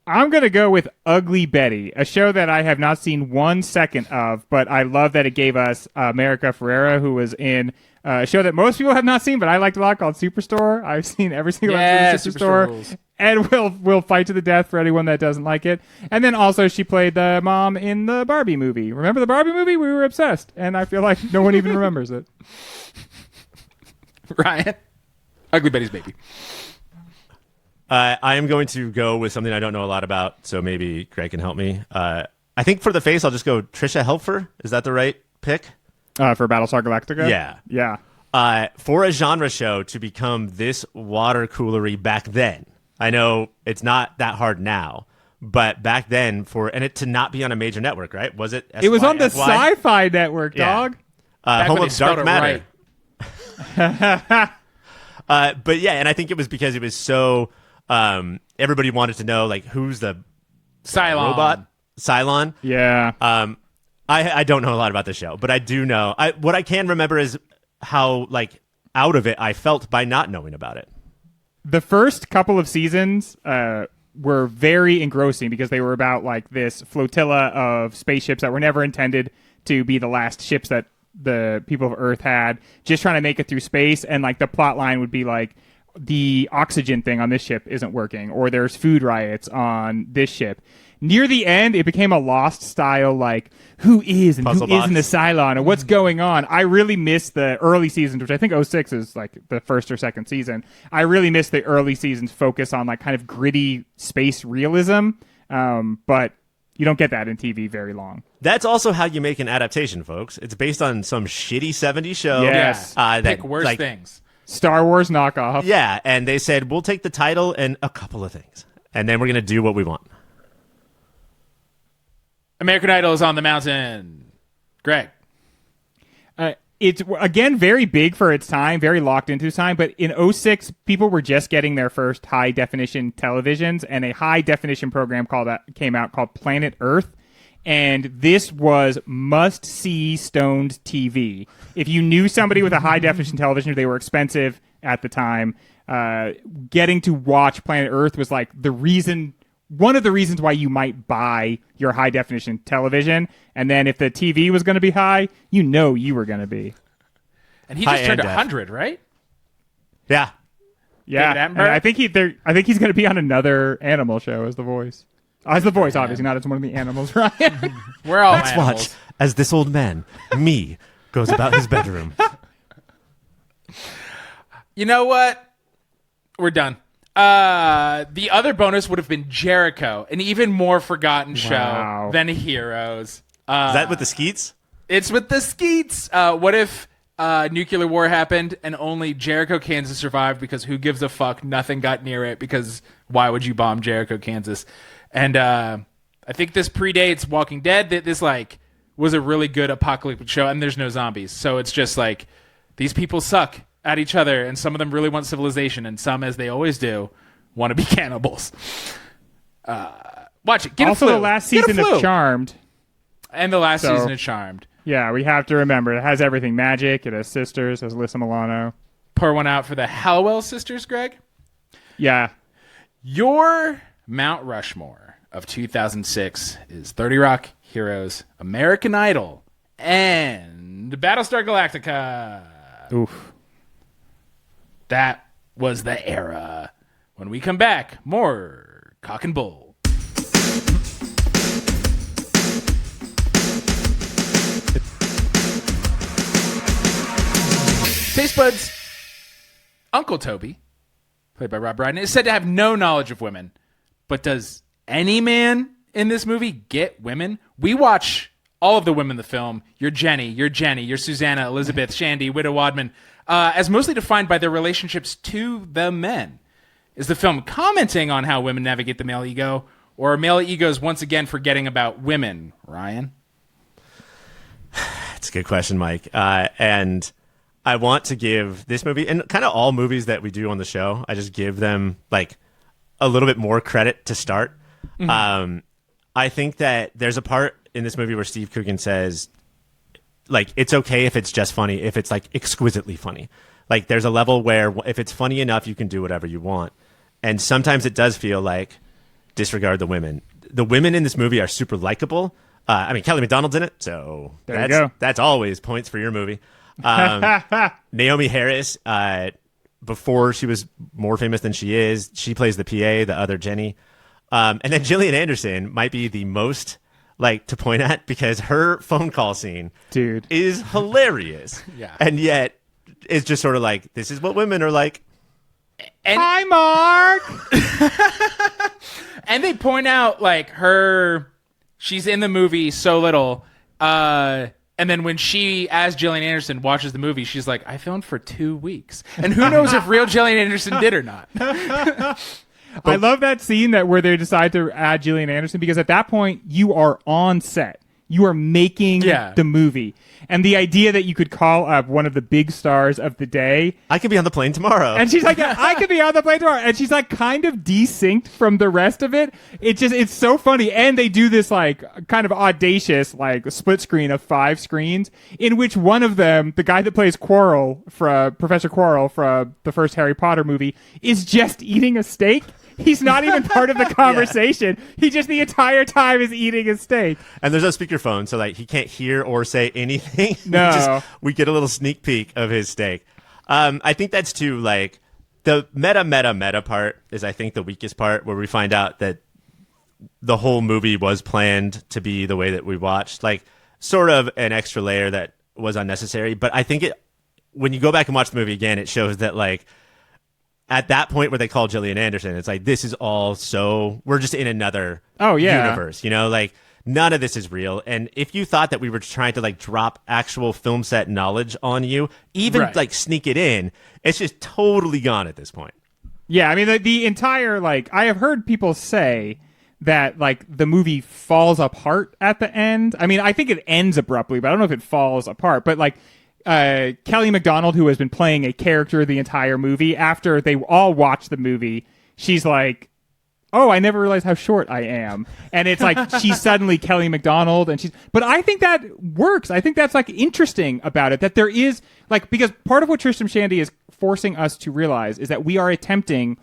I'm going to go with Ugly Betty, a show that I have not seen 1 second of, but I love that it gave us America Ferrera, who was in a show that most people have not seen, but I liked a lot, called Superstore. I've seen every single episode of Superstore, and we'll fight to the death for anyone that doesn't like it. And then also she played the mom in the Barbie movie. Remember the Barbie movie? We were obsessed, and I feel like no one even remembers it. Ryan? Ugly Betty's baby. I am going to go with something I don't know a lot about, so maybe Greg can help me. I think for the face, I'll just go Trisha Helfer. Is that the right pick? For Battlestar Galactica? Yeah. For a genre show to become this water coolery back then, I know it's not that hard now, but back then, and it to not be on a major network, right? Was it? It was on the Sci-Fi Network, dog. Home of Dark Matter. Right. But yeah, and I think it was because it was so... everybody wanted to know, like, who's the Cylon robot? Cylon? Yeah. I don't know a lot about the show, but I do know. What I can remember is how, like, out of it I felt by not knowing about it. The first couple of seasons were very engrossing because they were about, like, this flotilla of spaceships that were never intended to be the last ships that the people of Earth had, just trying to make it through space. And, like, the plot line would be, like, the oxygen thing on this ship isn't working, or there's food riots on this ship. Near the end, it became a Lost style, like, who is and Puzzle who box. isn't a Cylon, and what's going on. I really missed the early seasons, which I think 06 is like the first or second season. I really missed the early seasons focus on like kind of gritty space realism, but you don't get that in TV very long. That's also how you make an adaptation, folks. It's based on some shitty 70s show. Yes. Pick worse things. Star Wars knockoff. Yeah, and they said, we'll take the title and a couple of things, and then we're going to do what we want. American Idol is on the mountain. Greg. It's, again, very big for its time, very locked into its time, but in 06, people were just getting their first high-definition televisions, and a high-definition program came out called Planet Earth, and this was must-see stoned TV. If you knew somebody with a high-definition television, they were expensive at the time, getting to watch Planet Earth was like one of the reasons why you might buy your high-definition television. And then if the TV was going to be high, you know you were going to be. And he just turned 100, right? Yeah. Yeah. David And I think he's going to be on another animal show as the voice. As the voice, obviously, not as one of the animals, right? We're all Let's animals. watch as this old man, me, goes about his bedroom. You know what? We're done. The other bonus would have been Jericho, an even more forgotten show than Heroes. Is that with the Skeets? It's with the Skeets. What if nuclear war happened and only Jericho, Kansas survived because who gives a fuck? Nothing got near it because why would you bomb Jericho, Kansas? And I think this predates Walking Dead. This like was a really good apocalyptic show, and there's no zombies, so it's just like these people suck at each other, and some of them really want civilization, and some, as they always do, want to be cannibals. Watch it. Get also, a flu. the last Get a season flu. of Charmed. And the last season of Charmed. Yeah, we have to remember it has everything magic. It has sisters. It has Alyssa Milano. Pour one out for the Hallowell sisters, Greg. Yeah. Your Mount Rushmore of 2006 is 30 Rock, Heroes, American Idol, and Battlestar Galactica. Oof. That was the era. When we come back, more Cock and Bull. Taste Buds, Uncle Toby, played by Rob Brydon, is said to have no knowledge of women. But does any man in this movie get women? We watch all of the women in the film. You're Jenny, you're Susanna, Elizabeth, Shandy, Widow Wadman, as mostly defined by their relationships to the men. Is the film commenting on how women navigate the male ego, or are male egos once again forgetting about women, Ryan? It's a good question, Mike. And I want to give this movie, and kind of all movies that we do on the show, I just give them like a little bit more credit to start. Mm-hmm. I think that there's a part in this movie where Steve Coogan says, like, it's okay if it's just funny, if it's like exquisitely funny. Like, there's a level where if it's funny enough, you can do whatever you want. And sometimes it does feel like disregard the women. The women in this movie are super likable. I mean, Kelly MacDonald's in it, so that's always points for your movie. Naomi Harris, before she was more famous than she is, she plays the PA, the other Jenny. And then Gillian Anderson might be the most like to point at, because her phone call scene, dude, is hilarious. Yeah. And yet it's just sort of like, this is what women are like. And, hi, Mark. And they point out like she's in the movie so little, and then when she, as Gillian Anderson, watches the movie, she's like, I filmed for 2 weeks. And who knows if real Gillian Anderson did or not. I love that scene where they decide to add Gillian Anderson, because at that point, you are on set. You are making the movie. And the idea that you could call up one of the big stars of the day. I could be on the plane tomorrow. And she's like, yeah, I could be on the plane tomorrow. And she's like kind of desynced from the rest of it. It's so funny. And they do this like kind of audacious like split screen of 5 screens in which one of them, the guy that plays Professor Quirrell from the first Harry Potter movie, is just eating a steak. He's not even part of the conversation. Yeah. He just the entire time is eating a steak. And there's no speakerphone, so like he can't hear or say anything. No. we get a little sneak peek of his steak. I think that's too, like, the meta part is, I think, the weakest part, where we find out that the whole movie was planned to be the way that we watched. Like, sort of an extra layer that was unnecessary. But I think when you go back and watch the movie again, it shows that, like, at that point where they call Gillian Anderson, it's like, this is all we're just in another universe, you know, like none of this is real. And if you thought that we were trying to like drop actual film set knowledge on you, even like sneak it in, it's just totally gone at this point. Yeah. I mean, the entire, like, I have heard people say that like the movie falls apart at the end. I mean, I think it ends abruptly, but I don't know if it falls apart, but like, Kelly MacDonald, who has been playing a character the entire movie, after they all watch the movie, she's like, oh, I never realized how short I am. And it's like, she's suddenly Kelly MacDonald, but I think that works. I think that's like interesting about it, that there is like, because part of what Tristram Shandy is forcing us to realize is that we are attempting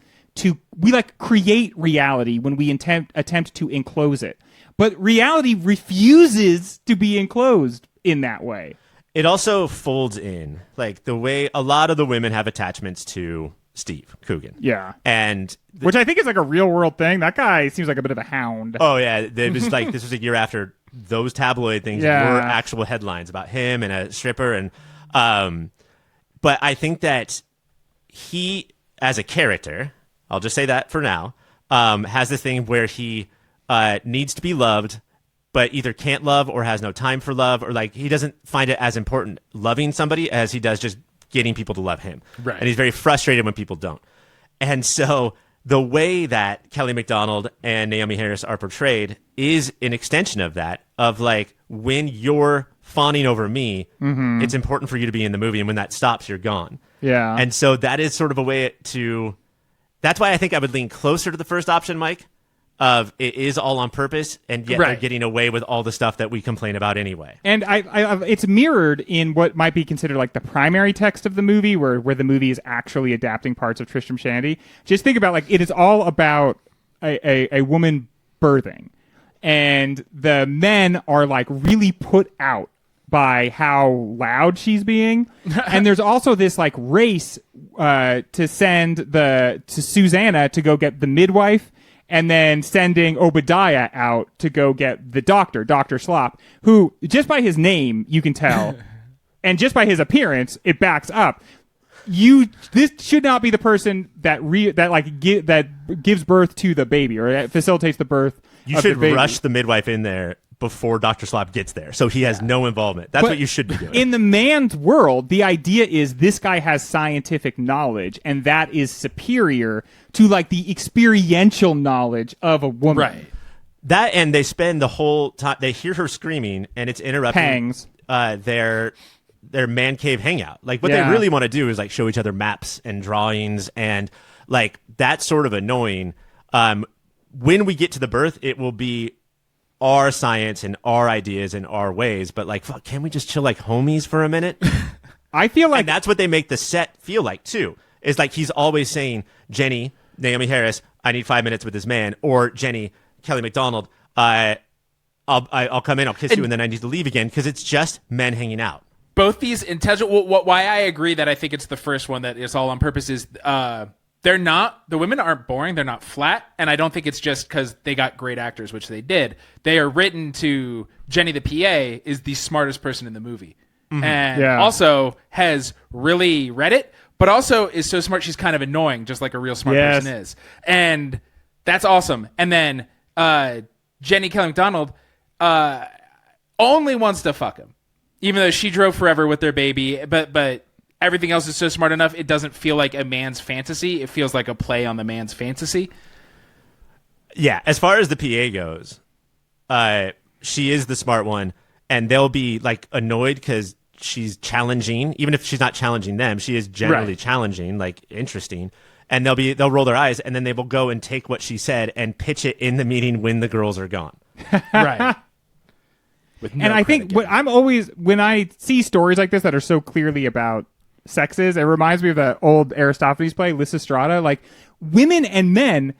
we like create reality when we attempt to enclose it. But reality refuses to be enclosed in that way. It also folds in, like, the way a lot of the women have attachments to Steve Coogan. Yeah. And which I think is like a real world thing. That guy seems like a bit of a hound. Oh, yeah. It was like, this was a year after those tabloid things were actual headlines about him and a stripper. And but I think that he, as a character, I'll just say that for now, has this thing where he needs to be loved, but either can't love or has no time for love, or like he doesn't find it as important loving somebody as he does just getting people to love him. Right. And he's very frustrated when people don't. And so the way that Kelly MacDonald and Naomi Harris are portrayed is an extension of that, of like, when you're fawning over me, it's important for you to be in the movie. And when that stops, you're gone. Yeah. And so that is sort of a way that's why I think I would lean closer to the first option, Mike. Of it is all on purpose, and yet they're getting away with all the stuff that we complain about anyway. And it's mirrored in what might be considered like the primary text of the movie, where the movie is actually adapting parts of Tristram Shandy. Just think about, like, it is all about a woman birthing, and the men are like really put out by how loud she's being. And there's also this like race to send to Susanna to go get the midwife, and then sending Obadiah out to go get the doctor, Dr. Slop, who just by his name you can tell, and just by his appearance it backs up. This should not be the person that gives birth to the baby, or that facilitates the birth. You should rush the midwife in there before Dr. Slop gets there, so he has no involvement. That's what you should be doing. In the man's world, the idea is this guy has scientific knowledge, and that is superior to like the experiential knowledge of a woman. Right. That, and they spend the whole time, they hear her screaming, and it's interrupting Pangs. Their man cave hangout. Like, what they really want to do is like show each other maps and drawings, and like that's sort of annoying. When we get to the birth, it will be our science and our ideas and our ways, but like, fuck, can we just chill like homies for a minute? I feel like and that's what they make the set feel like too. Is like he's always saying, Jenny, Naomi Harris, I need 5 minutes with this man, or Jenny, Kelly MacDonald, I'll come in, I'll kiss you, and then I need to leave again, because it's just men hanging out. Both these intelligent. Why I agree that I think it's the first one that is all on purpose is they're not, the women aren't boring, they're not flat, and I don't think it's just because they got great actors, which they did. They are written to, Jenny the PA is the smartest person in the movie, and also has really read it, but also is so smart she's kind of annoying, just like a real smart person is, and that's awesome. And then Jenny Kelly MacDonald only wants to fuck him, even though she drove forever with their baby, but everything else is so smart enough, it doesn't feel like a man's fantasy. It feels like a play on the man's fantasy. Yeah, as far as the PA goes, she is the smart one, and they'll be like annoyed because she's challenging. Even if she's not challenging them, she is generally challenging, like interesting. And they'll roll their eyes, and then they will go and take what she said and pitch it in the meeting when the girls are gone. Right. No, and I think when I see stories like this that are so clearly about sexes, it reminds me of the old Aristophanes play, Lysistrata. Like, women and men,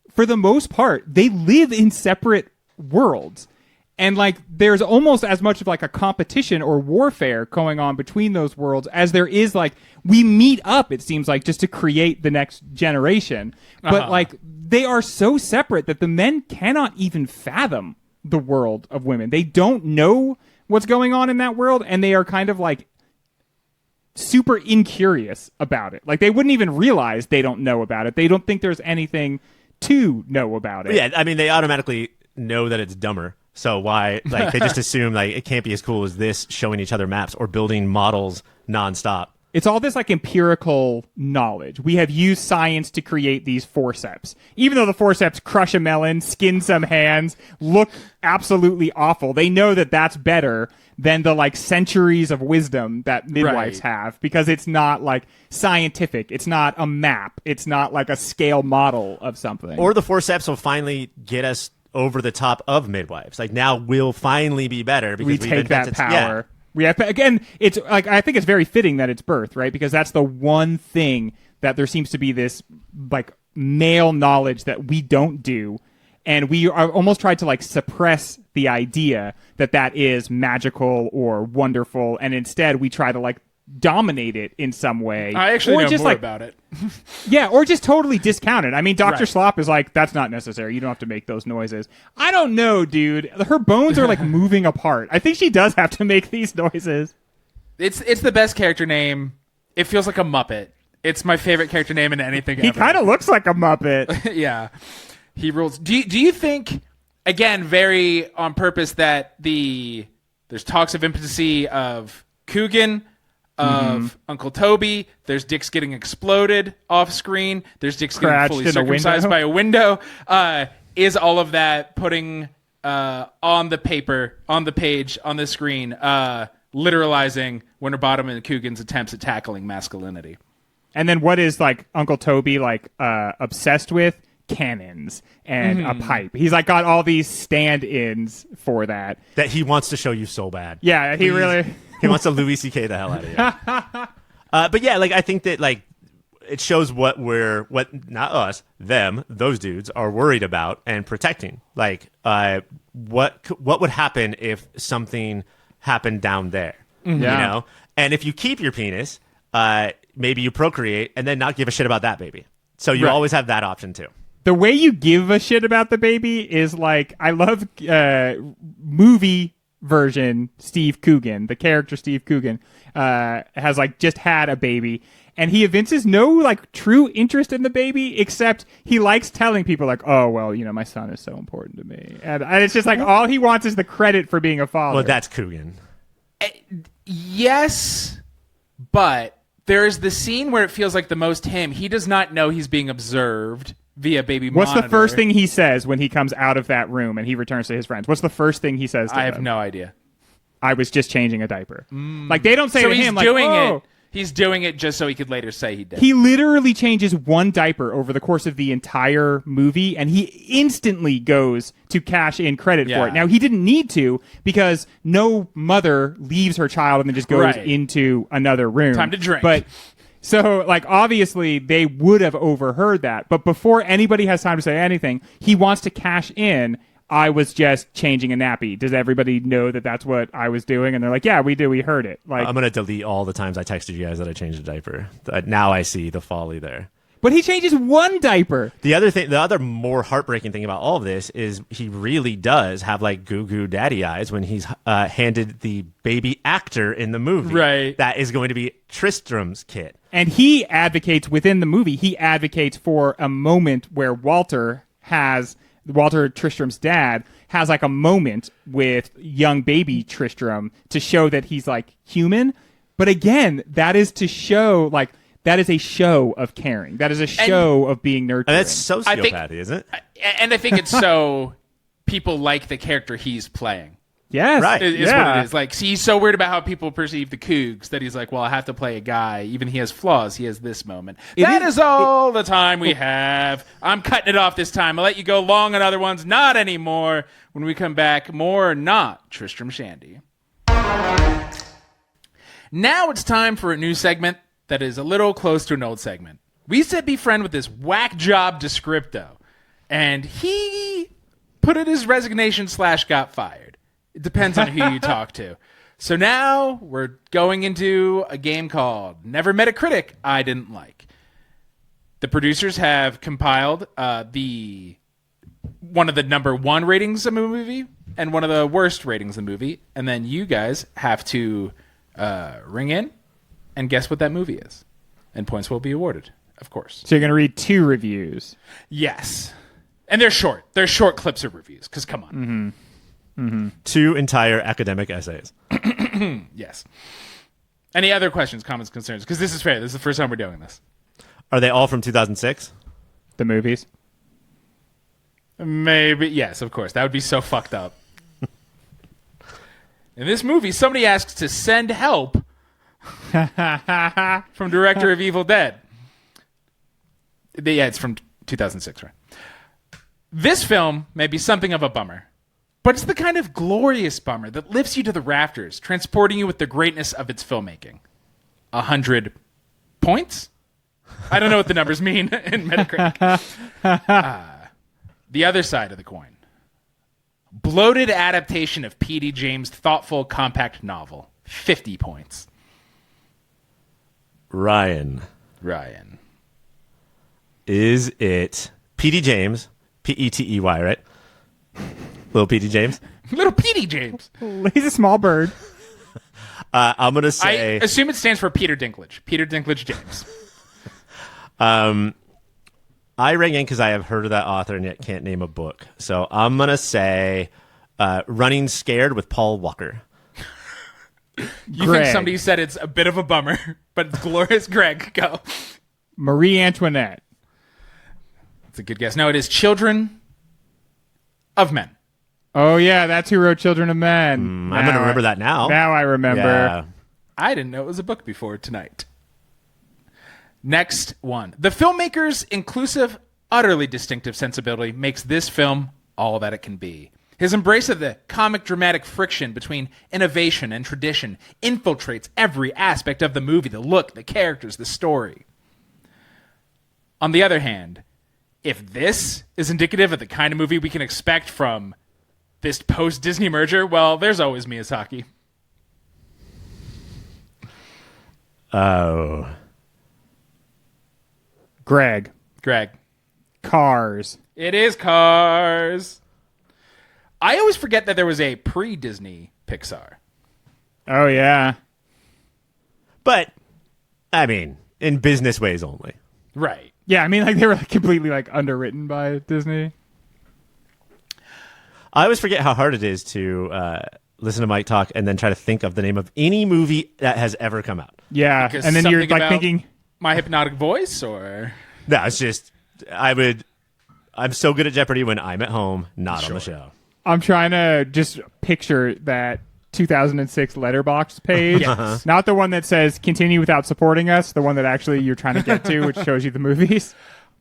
for the most part, they live in separate worlds. And like, there's almost as much of like a competition or warfare going on between those worlds as there is like, we meet up, it seems like, just to create the next generation. But like, they are so separate that the men cannot even fathom the world of women. They don't know what's going on in that world, and they are kind of like super incurious about it. Like, they wouldn't even realize they don't know about it. They don't think there's anything to know about it. Yeah, I mean, they automatically know that it's dumber. So why, like, they just assume like it can't be as cool as this, showing each other maps or building models nonstop. It's all this like empirical knowledge. We have used science to create these forceps. Even though the forceps crush a melon, skin some hands, look absolutely awful, they know that that's better than the like centuries of wisdom that midwives have, because it's not like scientific. It's not a map. It's not like a scale model of something. Or the forceps will finally get us over the top of midwives. Like, now we'll finally be better because we take that power. Yeah. We have, again, it's like, I think it's very fitting that it's birth, right? Because that's the one thing that there seems to be this like male knowledge that we don't do, and we are almost tried to like suppress the idea that that is magical or wonderful, and instead we try to like dominate it in some way. I actually or know just more like, about it. yeah, or just totally discount it. I mean, Dr. Slop is like, that's not necessary. You don't have to make those noises. I don't know, dude. Her bones are like moving apart. I think she does have to make these noises. It's the best character name. It feels like a Muppet. It's my favorite character name in anything ever. He kind of looks like a Muppet. Yeah. He rules. Do you think, again, very on purpose, that there's talks of impotency of Coogan, of Uncle Toby, there's dicks getting exploded off screen, there's dicks getting fully circumcised by a window. Is all of that putting on the paper, on the page, on the screen, literalizing Winterbottom and Coogan's attempts at tackling masculinity? And then what is like Uncle Toby like obsessed with? Cannons and a pipe. He's like got all these stand-ins for that he wants to show you so bad. Yeah, he really he wants to Louis C.K. the hell out of you. But yeah, like, I think that like it shows what not us, them, those dudes are worried about and protecting. Like, what would happen if something happen down there. Yeah. You know? And if you keep your penis, maybe you procreate and then not give a shit about that baby. So you always have that option too. The way you give a shit about the baby is like, I love movie version Steve Coogan, the character Steve Coogan, has like just had a baby, and he evinces no like true interest in the baby, except he likes telling people like, oh, well, you know, my son is so important to me. And it's just like, all he wants is the credit for being a father. Well, that's Coogan. Yes, but there is the scene where it feels like the most him. He does not know he's being observed via baby monitor. What's the first thing he says when he comes out of that room and he returns to his friends? What's the first thing he says to them? I have no idea. I was just changing a diaper. Like, they don't say So to he's him, like, doing oh. it. He's doing it just so he could later say he did. He literally changes one diaper over the course of the entire movie, and he instantly goes to cash in credit for it. Now, he didn't need to, because no mother leaves her child and then just goes into another room. Time to drink. But so, like, obviously, they would have overheard that. But before anybody has time to say anything, he wants to cash in. I was just changing a nappy. Does everybody know that that's what I was doing? And they're like, yeah, we do. We heard it. Like, I'm going to delete all the times I texted you guys that I changed a diaper. Now I see the folly there. But he changes one diaper. The other more heartbreaking thing about all of this is he really does have like goo goo daddy eyes when he's handed the baby actor in the movie. Right. That is going to be Tristram's kid. And he advocates within the movie, he advocates for a moment where Walter, Tristram's dad, has like a moment with young baby Tristram to show that he's like human. But again, that is to show like, that is a show of caring. That is a show of being nurturing. And that's sociopathy, isn't it? And I think it's so people like the character he's playing. Yes. Right. Is what it is. Like, see, he's so worried about how people perceive the Cougs that he's like, well, I have to play a guy. Even he has flaws. He has this moment. That is all the time we have. I'm cutting it off this time. I'll let you go long on other ones. Not anymore. When we come back, more not Tristram Shandy. Now it's time for a new segment that is a little close to an old segment. We said be friend with this whack job Descripto, and he put in his resignation / got fired. It depends on who you talk to. So now we're going into a game called Never Met a Critic I Didn't Like. The producers have compiled one of the number one ratings of a movie and one of the worst ratings of the movie, and then you guys have to ring in and guess what that movie is. And points will be awarded, of course. So you're going to read 2 reviews. Yes. And they're short. They're short clips of reviews, because come on. Mm-hmm. Mm-hmm. 2 entire academic essays. Yes. Any other questions, comments, concerns? Because this is fair. This is the first time we're doing this. Are they all from 2006? The movies? Maybe. Yes, of course. That would be so fucked up. In this movie, somebody asks to send help from director of Evil Dead. Yeah, it's from 2006, right? This film may be something of a bummer, but it's the kind of glorious bummer that lifts you to the rafters, transporting you with the greatness of its filmmaking. 100 points? I don't know what the numbers mean in Metacritic. The other side of the coin. Bloated adaptation of P.D. James' thoughtful, compact novel. 50 points. Ryan. Is it P.D. James? P-E-T-E-Y, right? Little P.D. James? Little P.D. James. He's a small bird. I'm going to say... I assume it stands for Peter Dinklage. Peter Dinklage James. I rang in because I have heard of that author and yet can't name a book. So I'm going to say Running Scared with Paul Walker. You think somebody said it's a bit of a bummer, but it's glorious. Greg, go. Marie Antoinette. That's a good guess. No, it is Children of Men. Oh, yeah, that's who wrote Children of Men. I'm going to remember that now. Now I remember. Yeah. I didn't know it was a book before tonight. Next one. The filmmaker's inclusive, utterly distinctive sensibility makes this film all that it can be. His embrace of the comic dramatic friction between innovation and tradition infiltrates every aspect of the movie, the look, the characters, the story. On the other hand, if this is indicative of the kind of movie we can expect from this post-Disney merger, well, there's always Miyazaki. Oh. Greg. Cars. It is Cars. I always forget that there was a pre-Disney Pixar. Oh, yeah. But, I mean, in business ways only. Right. Yeah, I mean, like, they were completely, like, underwritten by Disney. I always forget how hard it is to listen to Mike talk and then try to think of the name of any movie that has ever come out. Yeah, Because and then you're, something like, about thinking... My Hypnotic Voice, or... No, it's just, I'm so good at Jeopardy when I'm at home, not on the show. I'm trying to just picture that 2006 letterbox page. Yes. Not the one that says continue without supporting us, the one that actually you're trying to get to, which shows you the movies.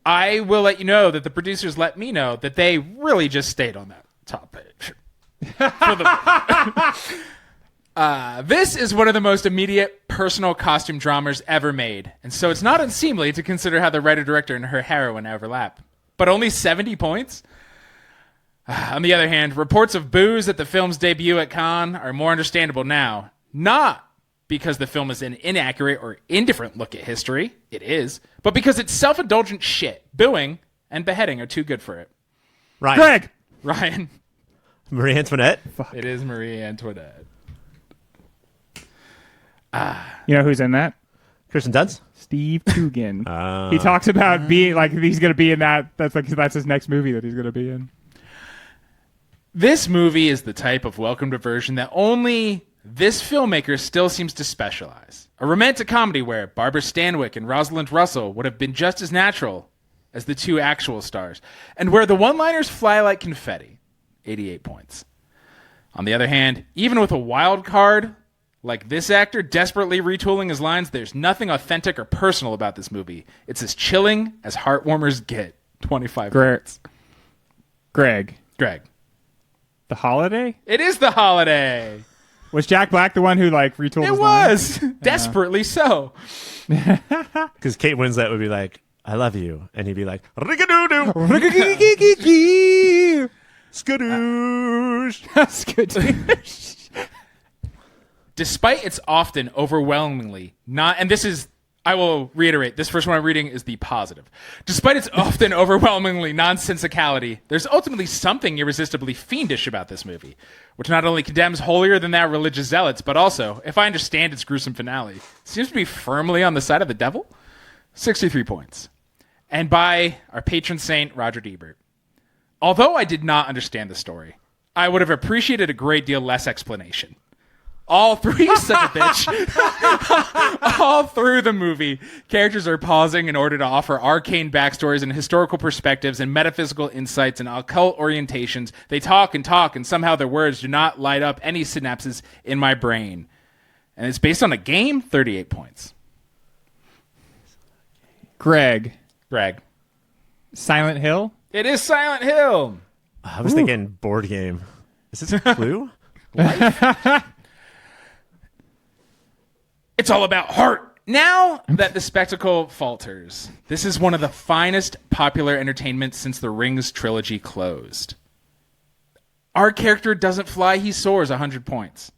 I will let you know that the producers let me know that they really just stayed on that top page. This is one of the most immediate personal costume dramas ever made, and so it's not unseemly to consider how the writer-director and her heroine overlap. But only 70 points? On the other hand, reports of boos at the film's debut at Cannes are more understandable now. Not because the film is an inaccurate or indifferent look at history. It is. But because it's self-indulgent shit. Booing and beheading are too good for it. Ryan. Ryan. Marie Antoinette. It is Marie Antoinette. You know who's in that? Kirsten Dunst. Steve Coogan. He talks about being like he's going to be in that. That's his next movie that he's going to be in. This movie is the type of welcome diversion that only this filmmaker still seems to specialize. A romantic comedy where Barbara Stanwyck and Rosalind Russell would have been just as natural as the two actual stars, and where the one-liners fly like confetti. 88 points. On the other hand, even with a wild card like this actor desperately retooling his lines, there's nothing authentic or personal about this movie. It's as chilling as heartwarmers get. 25 points. Greg. The Holiday? It is The Holiday. Was Jack Black the one who like retooled It his was. Desperately so. Because Kate Winslet would be like, I love you. And he'd be like, Rigadoo-doo. Skadoosh. Skadoosh. Despite its often overwhelmingly not, and this is, I will reiterate, this first one I'm reading is the positive. Despite its often overwhelmingly nonsensicality, there's ultimately something irresistibly fiendish about this movie, which not only condemns holier than thou religious zealots, but also, if I understand its gruesome finale, seems to be firmly on the side of the devil. 63 points. And by our patron saint, Roger Ebert. Although I did not understand the story, I would have appreciated a great deal less explanation. All through such a bitch. All through the movie, characters are pausing in order to offer arcane backstories and historical perspectives and metaphysical insights and occult orientations. They talk, and somehow their words do not light up any synapses in my brain. And it's based on a game, 38 points. Greg. Silent Hill? It is Silent Hill. I was thinking board game. Is this a clue? It's all about heart. Now that the spectacle falters, this is one of the finest popular entertainment since the Rings trilogy closed. Our character doesn't fly, he soars 100 points.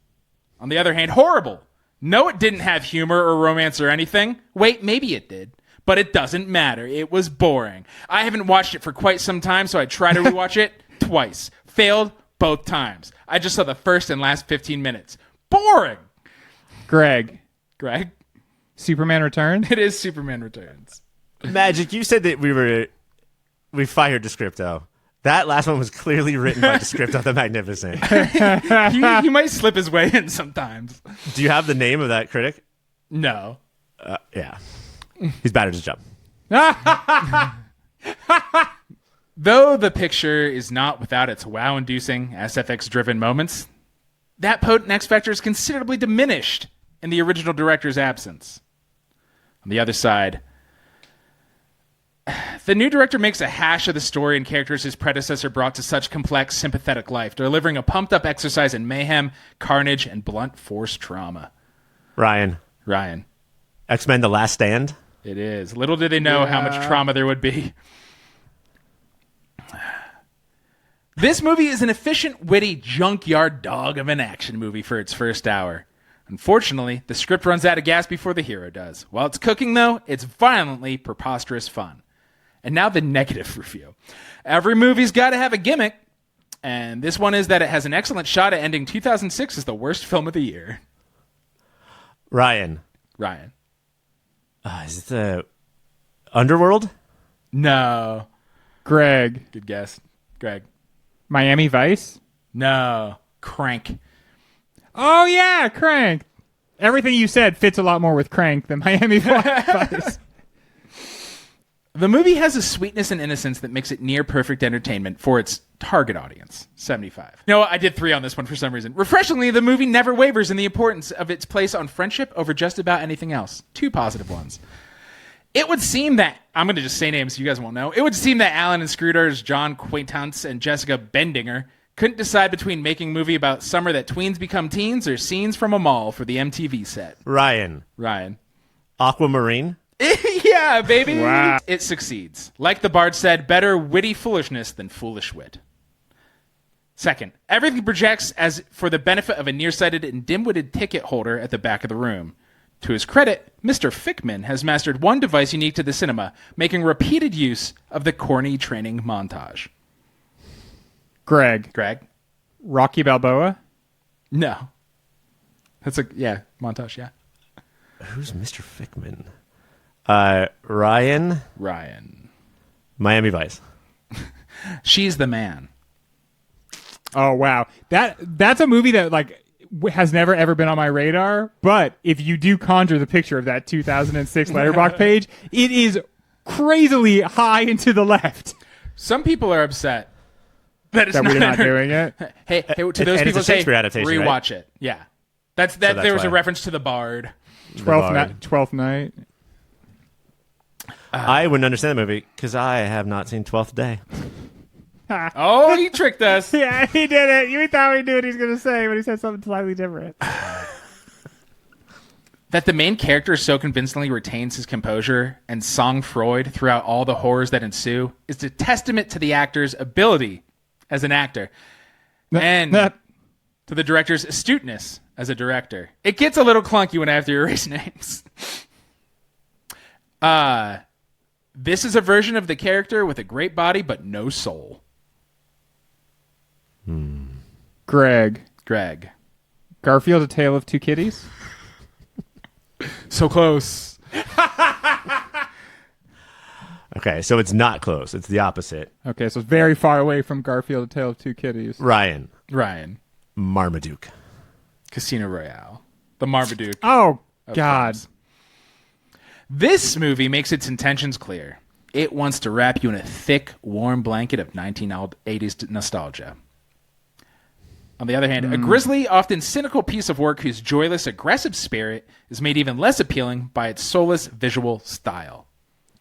On the other hand, horrible. No, it didn't have humor or romance or anything. Wait, maybe it did. But it doesn't matter. It was boring. I haven't watched it for quite some time, so I tried to rewatch it twice. Failed both times. I just saw the first and last 15 minutes. Boring. Greg. Superman Returns? It is Superman Returns. Magic, you said that we fired Descripto. That last one was clearly written by Descripto the Magnificent. he might slip his way in sometimes. Do you have the name of that critic? No. Yeah. He's bad at his job. Though the picture is not without its wow-inducing SFX-driven moments, that potent X factor is considerably diminished in the original director's absence. On the other side, the new director makes a hash of the story and characters his predecessor brought to such complex, sympathetic life, delivering a pumped-up exercise in mayhem, carnage, and blunt force trauma. Ryan. X-Men The Last Stand? It is. Little did they know how much trauma there would be. This movie is an efficient, witty, junkyard dog of an action movie for its first hour. Unfortunately, the script runs out of gas before the hero does. While it's cooking, though, it's violently preposterous fun. And now the negative review. Every movie's got to have a gimmick, and this one is that it has an excellent shot at ending 2006 as the worst film of the year. Ryan. Is it the Underworld? No. Greg. Good guess. Greg. Miami Vice? No. Crank. Oh, yeah, Crank. Everything you said fits a lot more with Crank than Miami Vice. The movie has a sweetness and innocence that makes it near perfect entertainment for its target audience, 75. No, I did 3 on this one for some reason. Refreshingly, the movie never wavers in the importance of its place on friendship over just about anything else. 2 positive ones. It would seem that, I'm going to just say names so you guys won't know. It would seem that Alan and Screwdriver's John Quaintance and Jessica Bendinger couldn't decide between making a movie about summer that tweens become teens or scenes from a mall for the MTV set. Ryan. Aquamarine? Yeah, baby. Wow. It succeeds. Like the bard said, better witty foolishness than foolish wit. Second, everything projects as for the benefit of a nearsighted and dim-witted ticket holder at the back of the room. To his credit, Mr. Fickman has mastered one device unique to the cinema, making repeated use of the corny training montage. Greg. Rocky Balboa? No. That's montage, yeah. Who's Mr. Fickman? Ryan. Miami Vice. She's the Man. Oh, wow. That's a movie that, has never ever been on my radar, but if you do conjure the picture of that 2006 Letterboxd page, it is crazily high and to the left. Some people are upset that we're not doing it. Hey, to those and people it's a Shakespeare adaptation, rewatch right? it. Yeah. That's that's there was a why. reference to the Bard. 12th Night. I wouldn't understand the movie because I have not seen 12th Day. Oh, he tricked us. Yeah, he did it. You thought we knew what he was going to say, but he said something slightly different. That the main character so convincingly retains his composure and sang-froid throughout all the horrors that ensue is a testament to the actor's ability as an actor and to the director's astuteness as a director. It gets a little clunky when I have to erase names. This is a version of the character with a great body but no soul. Greg. Garfield, A Tale of Two Kitties? So close. Okay, so it's not close. It's the opposite. Okay, so it's very far away from Garfield, A Tale of Two Kitties. Ryan. Marmaduke. Casino Royale. The Marmaduke. Oh, God. Films. This movie makes its intentions clear. It wants to wrap you in a thick, warm blanket of 1980s nostalgia. On the other hand, a grisly, often cynical piece of work whose joyless, aggressive spirit is made even less appealing by its soulless visual style.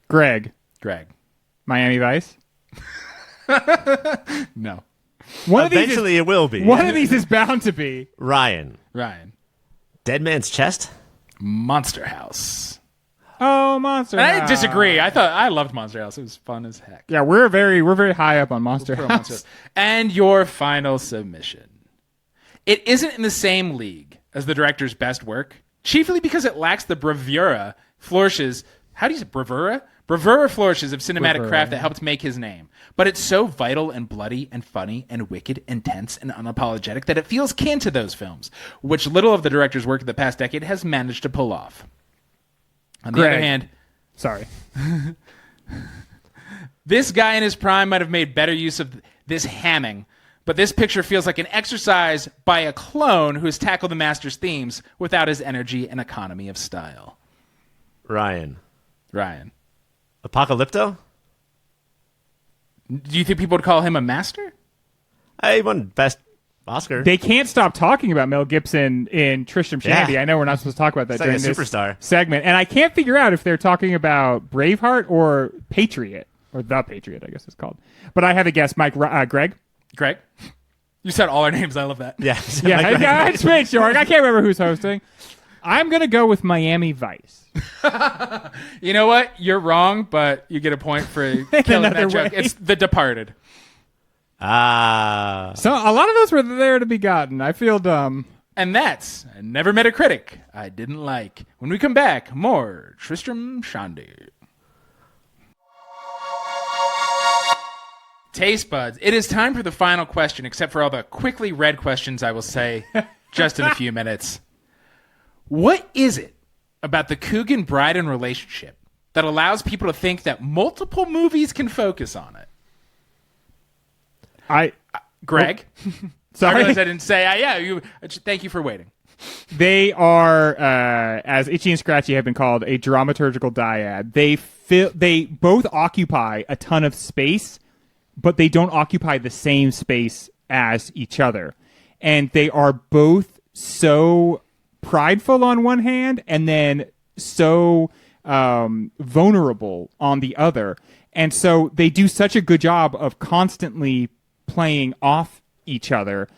Greg. Miami Vice? No. Eventually it will be. One of these is bound to be. Ryan. Dead Man's Chest? Monster House. Oh, Monster House. I disagree. I loved Monster House. It was fun as heck. Yeah, we're very high up on Monster House. And your final submission. It isn't in the same league as the director's best work, chiefly because it lacks the bravura flourishes. How do you say bravura? Bravura flourishes of cinematic craft that helped make his name. But it's so vital and bloody and funny and wicked and tense and unapologetic that it feels kin to those films, which little of the director's work of the past decade has managed to pull off. On the other hand, sorry. This guy in his prime might have made better use of this hamming, but this picture feels like an exercise by a clone who has tackled the master's themes without his energy and economy of style. Ryan. Apocalypto? Do you think people would call him a master? I won Best Oscar. They can't stop talking about Mel Gibson in Tristram Shandy. Yeah. I know we're not supposed to talk about that It's like during a this superstar segment. And I can't figure out if they're talking about Braveheart or Patriot. Or The Patriot, I guess it's called. But I have a guess. Greg? You said all our names. I love that. Yeah. Yeah, it's pretty sure. I can't remember who's hosting. I'm going to go with Miami Vice. You know what? You're wrong, but you get a point for killing that joke. way. It's The Departed. Ah. So a lot of those were there to be gotten. I feel dumb. And that's Never Met a Critic I Didn't Like. When we come back, more Tristram Shandy. Taste buds, it is time for the final question, except for all the quickly read questions I will say just in a few minutes. What is it about the Coogan-Brydon relationship that allows people to think that multiple movies can focus on it? Greg? Sorry. I realized I didn't say, thank you for waiting. They are, as Itchy and Scratchy have been called, a dramaturgical dyad. They both occupy a ton of space, but they don't occupy the same space as each other. And they are both so prideful on one hand and then so vulnerable on the other. And so they do such a good job of constantly playing off each other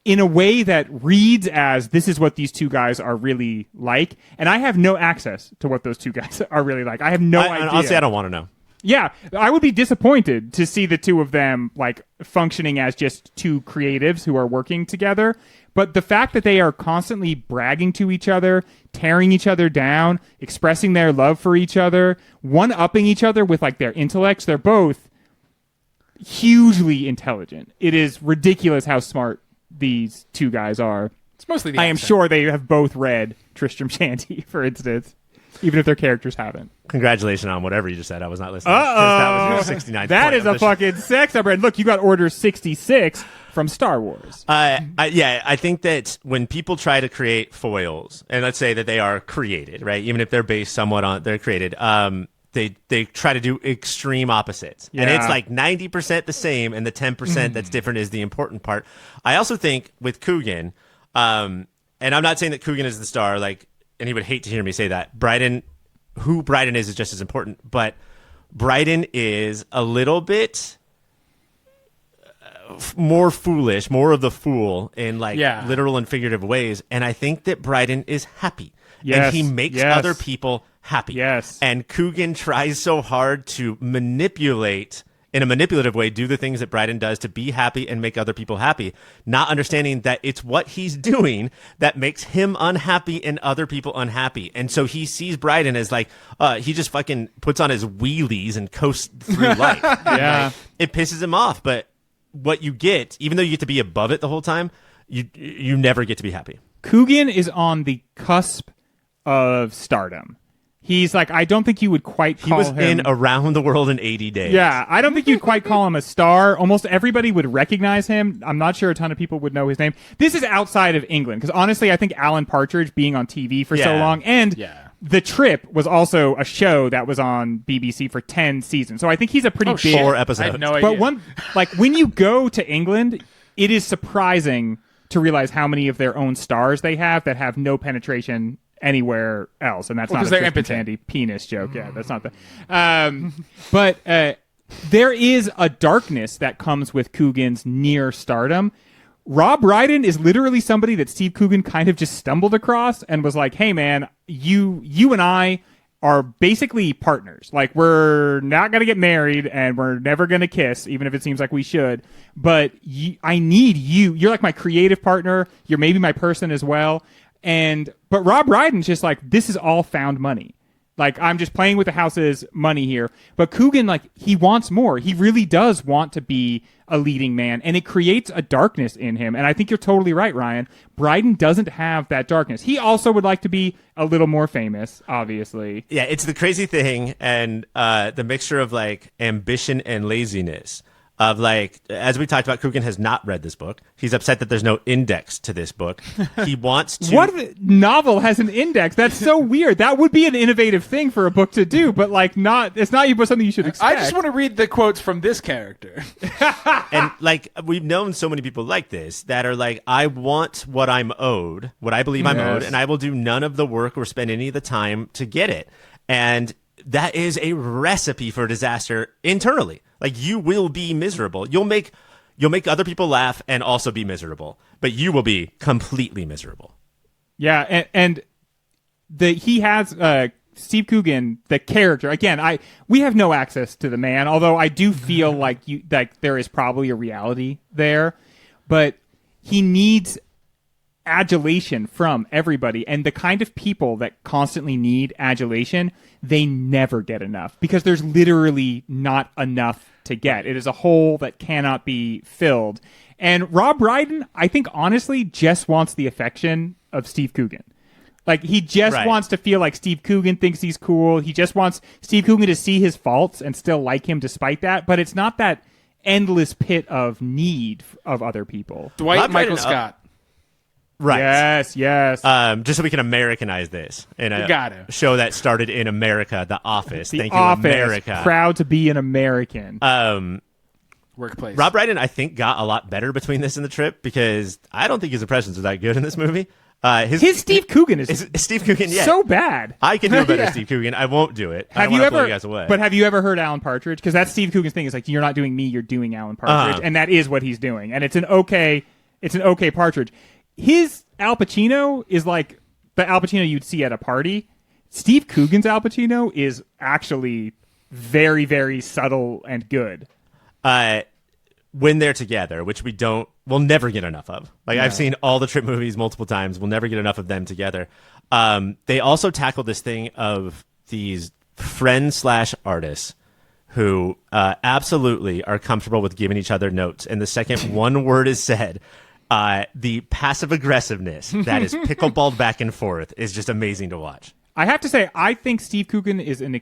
in a way that reads as this is what these two guys are really like. And I have no access to what those two guys are really like. I have no idea. Honestly, I don't want to know. Yeah, I would be disappointed to see the two of them like functioning as just two creatives who are working together. But the fact that they are constantly bragging to each other, tearing each other down, expressing their love for each other, one-upping each other with like their intellects, they're both hugely intelligent. It is ridiculous how smart these two guys are. It's mostly the I am accent. sure they have both read Tristram Shandy, for instance, even if their characters haven't. Congratulations on whatever you just said. I was not listening. 'Cause that was your 69th That point is of a the fucking sex number. And look, you got Order 66 from Star Wars. I think that when people try to create foils, and let's say that they are created, right? Even if they're based somewhat on, they're created. They try to do extreme opposites, and it's like 90% the same, and the 10% that's different is the important part. I also think with Coogan, and I'm not saying that Coogan is the star, like, and he would hate to hear me say that. Brydon, who Brydon is just as important, but Brydon is a little bit more foolish, more of the fool in like literal and figurative ways. And I think that Brydon is happy. Yes, and he makes yes. other people happy. Yes. And Coogan tries so hard to manipulate, in a manipulative way, do the things that Brydon does to be happy and make other people happy, not understanding that it's what he's doing that makes him unhappy and other people unhappy. And so he sees Brydon as like, he just fucking puts on his wheelies and coasts through life. Yeah. Like, it pisses him off, but what you get, even though you get to be above it the whole time, you never get to be happy. Coogan is on the cusp of stardom. He's like, I don't think you would quite call him... He was in Around the World in 80 Days. Yeah, I don't think you'd quite call him a star. Almost everybody would recognize him. I'm not sure a ton of people would know his name. This is outside of England, because honestly, I think Alan Partridge being on TV for so long, and The Trip was also a show that was on BBC for 10 seasons. So I think he's a pretty big... 4 episodes. I had no idea. But when you go to England, it is surprising to realize how many of their own stars they have that have no penetration anywhere else, and that's not a Tristram Shandy penis joke. Yeah, that's not the. But there is a darkness that comes with Coogan's near stardom. Rob Brydon is literally somebody that Steve Coogan kind of just stumbled across and was like, "Hey, man, you and I are basically partners. Like, we're not going to get married and we're never going to kiss, even if it seems like we should. But I need you. You're like my creative partner. You're maybe my person as well." But Rob Brydon's just like, this is all found money. Like, I'm just playing with the house's money here. But Coogan, like, he wants more. He really does want to be a leading man, and it creates a darkness in him. And I think you're totally right, Ryan. Brydon doesn't have that darkness. He also would like to be a little more famous, obviously. Yeah, it's the crazy thing, and the mixture of, like, ambition and laziness. Of like, as we talked about, Coogan has not read this book. He's upset that there's no index to this book. He wants to. What novel has an index? That's so weird. That would be an innovative thing for a book to do, but like, it's not something you should expect. I just want to read the quotes from this character. And like, we've known so many people like this that are like, I want what I'm owed, what I believe I'm owed, and I will do none of the work or spend any of the time to get it. And that is a recipe for disaster internally. Like, you will be miserable. You'll make other people laugh and also be miserable, but you will be completely miserable. Yeah, and he has Steve Coogan, the character. Again, we have no access to the man, although I do feel like there is probably a reality there, but he needs adulation from everybody. And the kind of people that constantly need adulation, they never get enough because there's literally not enough to get. It is a hole that cannot be filled. And Rob Brydon, I think, honestly, just wants the affection of Steve Coogan. Like, he just wants to feel like Steve Coogan thinks he's cool. He just wants Steve Coogan to see his faults and still like him despite that. But it's not that endless pit of need of other people. Dwight Michael Scott. Right. Yes. Just so we can Americanize this in a show that started in America, The Office. The Thank Office, you, America. Proud to be an American. Workplace. Rob Brydon, I think, got a lot better between this and The Trip because I don't think his impressions are that good in this movie. His Steve Coogan is Steve Coogan, so bad. I can do a better Steve Coogan. I won't do it. Have you ever? But have you ever heard Alan Partridge? Because that's Steve Coogan's thing. Is like, you're not doing me, you're doing Alan Partridge, and that is what he's doing. And it's an okay Partridge. His Al Pacino is like the Al Pacino you'd see at a party. Steve Coogan's Al Pacino is actually very, very subtle and good. When they're together, which we'll never get enough of. Like, I've seen all the Trip movies multiple times. We'll never get enough of them together. They also tackle this thing of these friends/artists who absolutely are comfortable with giving each other notes. And the second one word is said, the passive aggressiveness that is pickleballed back and forth is just amazing to watch. I have to say, I think Steve Coogan is an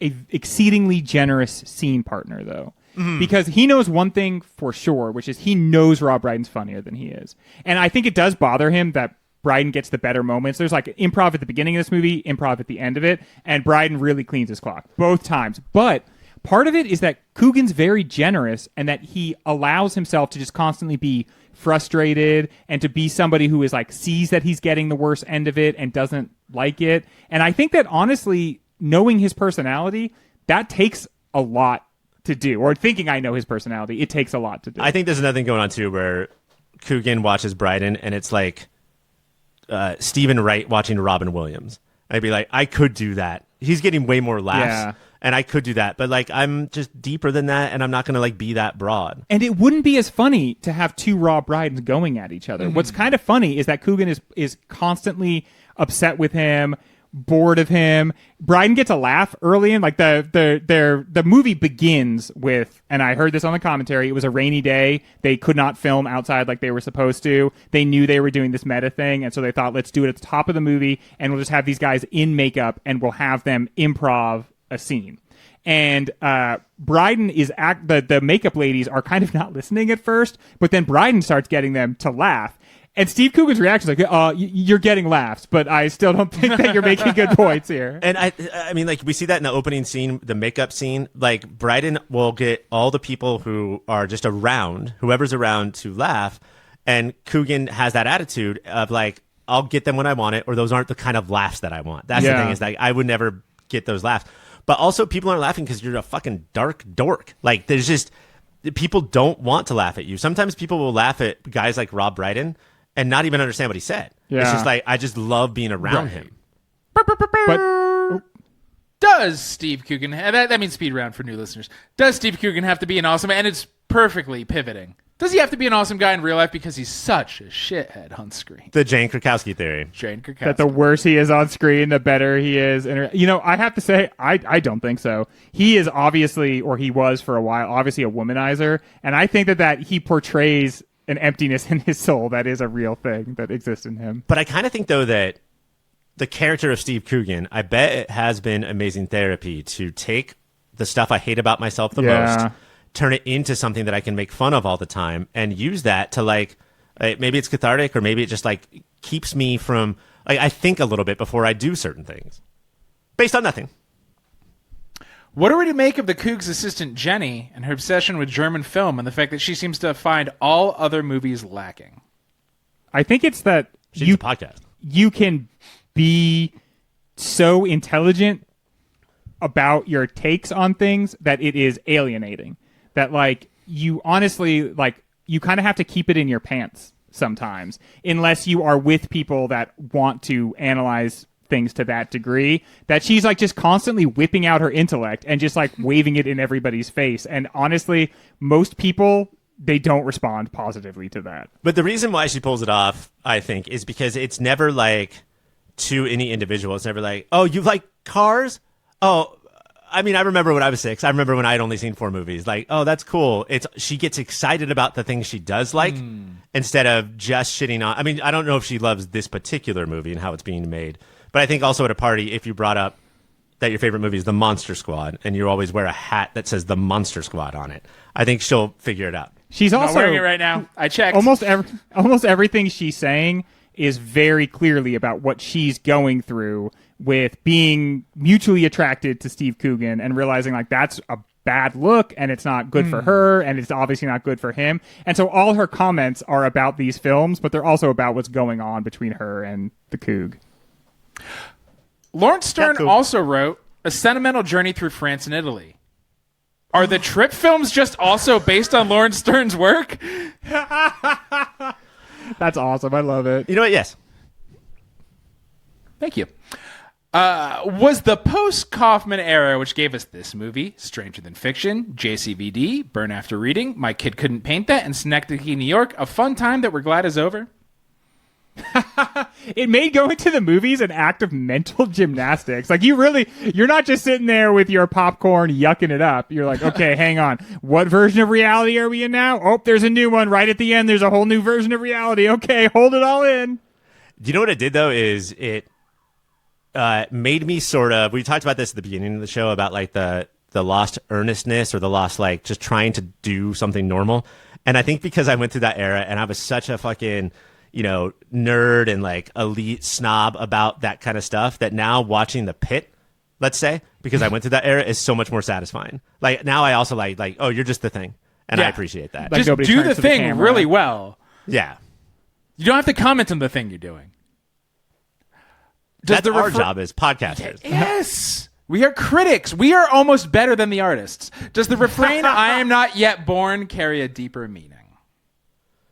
exceedingly generous scene partner, though. Because he knows one thing for sure, which is he knows Rob Brydon's funnier than he is. And I think it does bother him that Brydon gets the better moments. There's like improv at the beginning of this movie, improv at the end of it, and Brydon really cleans his clock both times. But part of it is that Coogan's very generous and that he allows himself to just constantly be frustrated and to be somebody who is like sees that he's getting the worst end of it and doesn't like it. And I think that honestly, knowing his personality, that takes a lot to do, or thinking I know his personality, it takes a lot to do. I think there's another thing going on too where Coogan watches Brydon and it's like Stephen Wright watching Robin Williams. I'd be like, I could do that. He's getting way more laughs and I could do that, but like I'm just deeper than that and I'm not gonna like be that broad. And it wouldn't be as funny to have two Rob Brydons going at each other. What's kind of funny is that Coogan is constantly upset with him, bored of him. Brydon gets a laugh early in, like the movie begins with, and I heard this on the commentary, it was a rainy day. They could not film outside like they were supposed to. They knew they were doing this meta thing, and so they thought, let's do it at the top of the movie, and we'll just have these guys in makeup, and we'll have them improv a scene. And Brydon is the makeup ladies are kind of not listening at first, but then Brydon starts getting them to laugh. And Steve Coogan's reaction is like, you're getting laughs, but I still don't think that you're making good points here. And I mean, like, we see that in the opening scene, the makeup scene. Like, Brydon will get all the people who are just around, whoever's around, to laugh. And Coogan has that attitude of, like, I'll get them when I want it, or those aren't the kind of laughs that I want. That's the thing, is like, I would never get those laughs. But also, people aren't laughing because you're a fucking dark dork. Like, there's just, people don't want to laugh at you. Sometimes people will laugh at guys like Rob Brydon and not even understand what he said. Yeah. It's just like, I just love being around him. But does Steve Coogan, that means speed round for new listeners, does Steve Coogan have to be an awesome, and it's perfectly pivoting, does he have to be an awesome guy in real life because he's such a shithead on screen? The Jane Krakowski theory. Jane Krakowski. That the worse he is on screen, the better he is. And, you know, I have to say, I don't think so. He is obviously, or he was for a while, obviously a womanizer. And I think that he portrays an emptiness in his soul that is a real thing that exists in him. But I kind of think, though, that the character of Steve Coogan, I bet it has been amazing therapy to take the stuff I hate about myself the most, turn it into something that I can make fun of all the time, and use that to, like, maybe it's cathartic, or maybe it just, like, keeps me from, like, I think a little bit before I do certain things. Based on nothing. What are we to make of the Coog's assistant Jenny and her obsession with German film and the fact that she seems to find all other movies lacking? I think it's that She's a podcast. You can be so intelligent about your takes on things that it is alienating. That, like, you honestly, like, you kind of have to keep it in your pants sometimes, unless you are with people that want to analyze things to that degree, that she's like just constantly whipping out her intellect and just like waving it in everybody's face. And honestly, most people they don't respond positively to that. But the reason why she pulls it off, I think, is because it's never like to any individual. It's never like, oh, you like cars? Oh, I mean, I remember when I was 6. I remember when I'd only seen 4 movies. Like, oh, that's cool. She gets excited about the things she does like instead of just shitting on. I mean, I don't know if she loves this particular movie and how it's being made. But I think also at a party, if you brought up that your favorite movie is The Monster Squad and you always wear a hat that says The Monster Squad on it, I think she'll figure it out. She's I'm also not wearing it right now. I checked. Almost everything she's saying is very clearly about what she's going through with being mutually attracted to Steve Coogan and realizing like that's a bad look and it's not good for her and it's obviously not good for him. And so all her comments are about these films, but they're also about what's going on between her and the Coog. Lawrence Stern also wrote A Sentimental Journey Through France and Italy. Are the Trip films just also based on Lawrence Stern's work? That's awesome. I love it. You know what? Yes. Thank you. Was the post-Kaufman era, which gave us this movie, Stranger Than Fiction, JCVD, Burn After Reading, My Kid Couldn't Paint That, and Synecdoche, New York, a fun time that we're glad is over? It made going to the movies an act of mental gymnastics. Like you're not just sitting there with your popcorn yucking it up. You're like, okay, hang on. What version of reality are we in now? Oh, there's a new one right at the end. There's a whole new version of reality. Okay, hold it all in. Do you know what it did though? Is it made me sort of, we talked about this at the beginning of the show about like the lost earnestness or the lost like just trying to do something normal. And I think because I went through that era and I was such a fucking, nerd and like elite snob about that kind of stuff that now watching The Pit, let's say, because I went through that era, is so much more satisfying. Like now I also like, oh, you're just the thing. And I appreciate that. Like just do the thing really well. Yeah. You don't have to comment on the thing you're doing. That's our job as podcasters. Yes. We are critics. We are almost better than the artists. Does the refrain, I am not yet born, carry a deeper meaning?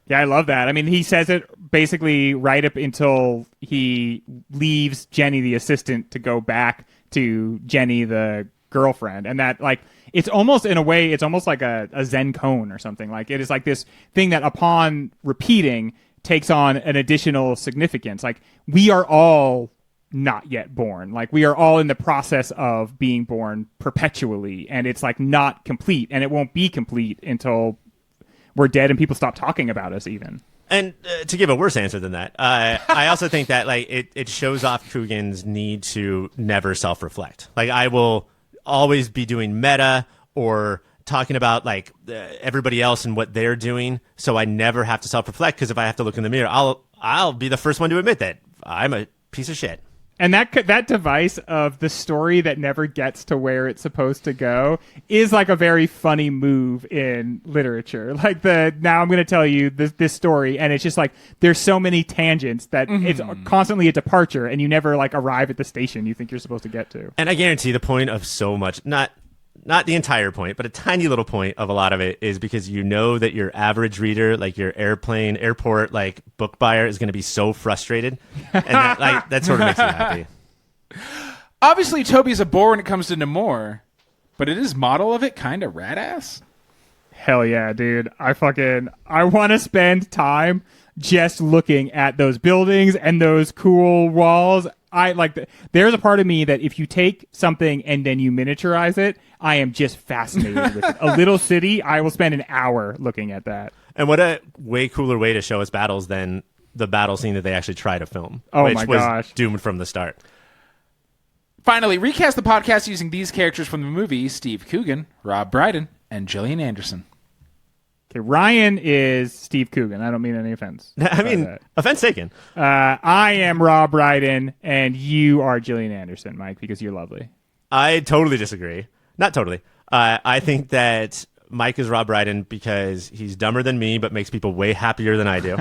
Yeah, I love that. I mean, he says it basically right up until he leaves Jenny, the assistant, to go back to Jenny, the girlfriend. And that, like, it's almost, in a way, it's almost like a Zen koan or something. Like, it is like this thing that upon repeating takes on an additional significance. Like, we are all not yet born. Like, we are all in the process of being born perpetually. And it's, like, not complete. And it won't be complete until we're dead and people stop talking about us even. And to give a worse answer than that, I also think that like it shows off Coogan's need to never self-reflect. Like I will always be doing meta or talking about like everybody else and what they're doing, so I never have to self-reflect, because if I have to look in the mirror, I'll be the first one to admit that I'm a piece of shit. And that device of the story that never gets to where it's supposed to go is like a very funny move in literature. Like now I'm going to tell you this story, and it's just like there's so many tangents that it's constantly a departure, and you never like arrive at the station you think you're supposed to get to. And I guarantee the point of so much, not the entire point, but a tiny little point of a lot of it is because you know that your average reader, like your airport, like book buyer, is going to be so frustrated, and that sort of makes me happy. Obviously, Toby's a bore when it comes to Namor, but it is model of it kind of rad-ass. Hell yeah, dude. I want to spend time just looking at those buildings and those cool walls. There's a part of me that if you take something and then you miniaturize it, I am just fascinated with it. A little city, I will spend an hour looking at that. And what a way cooler way to show us battles than the battle scene that they actually try to film. Oh which my was gosh. doomed from the start. Finally, recast the podcast using these characters from the movie: Steve Coogan, Rob Brydon, and Gillian Anderson. Okay, Ryan is Steve Coogan. I don't mean any offense. I mean, offense taken. I am Rob Brydon, and you are Gillian Anderson, Mike, because you're lovely. I totally disagree. Not totally. I think that Mike is Rob Brydon because he's dumber than me, but makes people way happier than I do.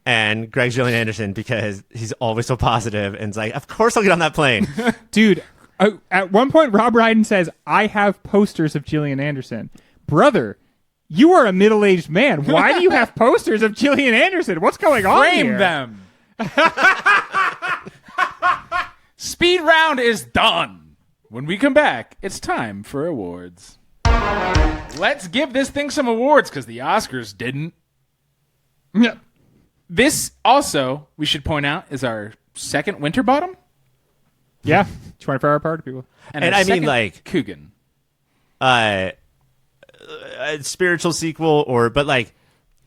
And Greg's Gillian Anderson because he's always so positive and it's like, of course I'll get on that plane. Dude, at one point, Rob Brydon says, I have posters of Gillian Anderson. Brother, you are a middle-aged man. Why do you have posters of Gillian Anderson? What's going on here? Frame them. Speed round is done. When we come back, it's time for awards. Let's give this thing some awards because the Oscars didn't. Yep. This also, we should point out, is our second Winterbottom. Yeah, 24-hour party people. And I mean, like Coogan. A spiritual sequel, but like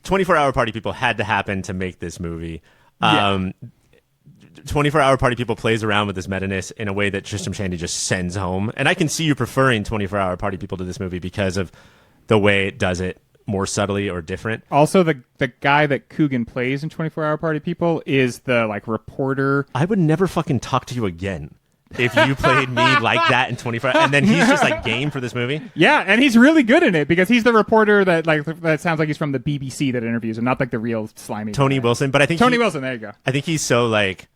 24-hour party people had to happen to make this movie. 24-hour party people plays around with this meta-ness in a way that Tristram Shandy just sends home. And I can see you preferring 24-hour party people to this movie because of the way it does it more subtly or different. Also, the guy that Coogan plays in 24-hour party people is the like reporter. I would never fucking talk to you again if you played me like that in 24 and then he's just like game for this movie. Yeah, and he's really good in it because he's the reporter that sounds like he's from the BBC that interviews him, not like the real slimy Tony guy. Wilson, but I think Tony Wilson, there you go. I think he's so like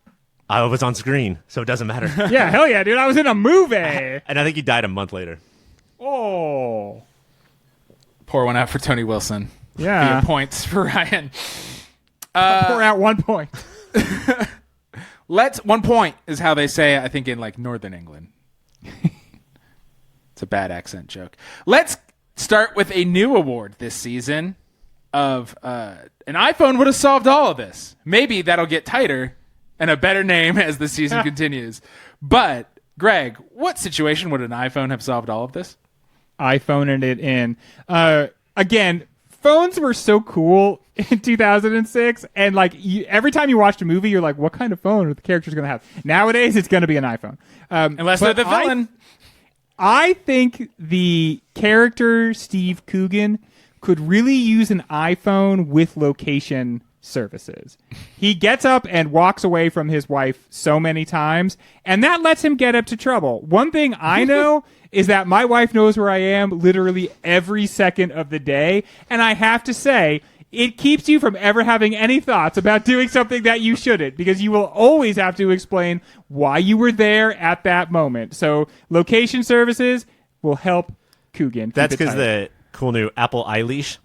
I was on screen, so it doesn't matter. Yeah, hell yeah, dude. I was in a movie. And I think he died a month later. Oh. Pour one out for Tony Wilson. Yeah. Via points for Ryan. Pour out 1 point. 1 point is how they say it, I think, in like Northern England. It's a bad accent joke. Let's start with a new award this season of an iPhone would have solved all of this. Maybe that'll get tighter and a better name as the season continues. But, Greg, what situation would an iPhone have solved all of this? iPhoning it in. Again, phones were so cool in 2006, and like every time you watched a movie, you're like, what kind of phone are the characters going to have? Nowadays, it's going to be an iPhone. Unless they're the villain. I think the character Steve Coogan could really use an iPhone with location services. He gets up and walks away from his wife so many times, and that lets him get up to trouble. One thing I know is that my wife knows where I am literally every second of the day, and I have to say, it keeps you from ever having any thoughts about doing something that you shouldn't, because you will always have to explain why you were there at that moment. So location services will help Coogan. That's because the cool new Apple iLeash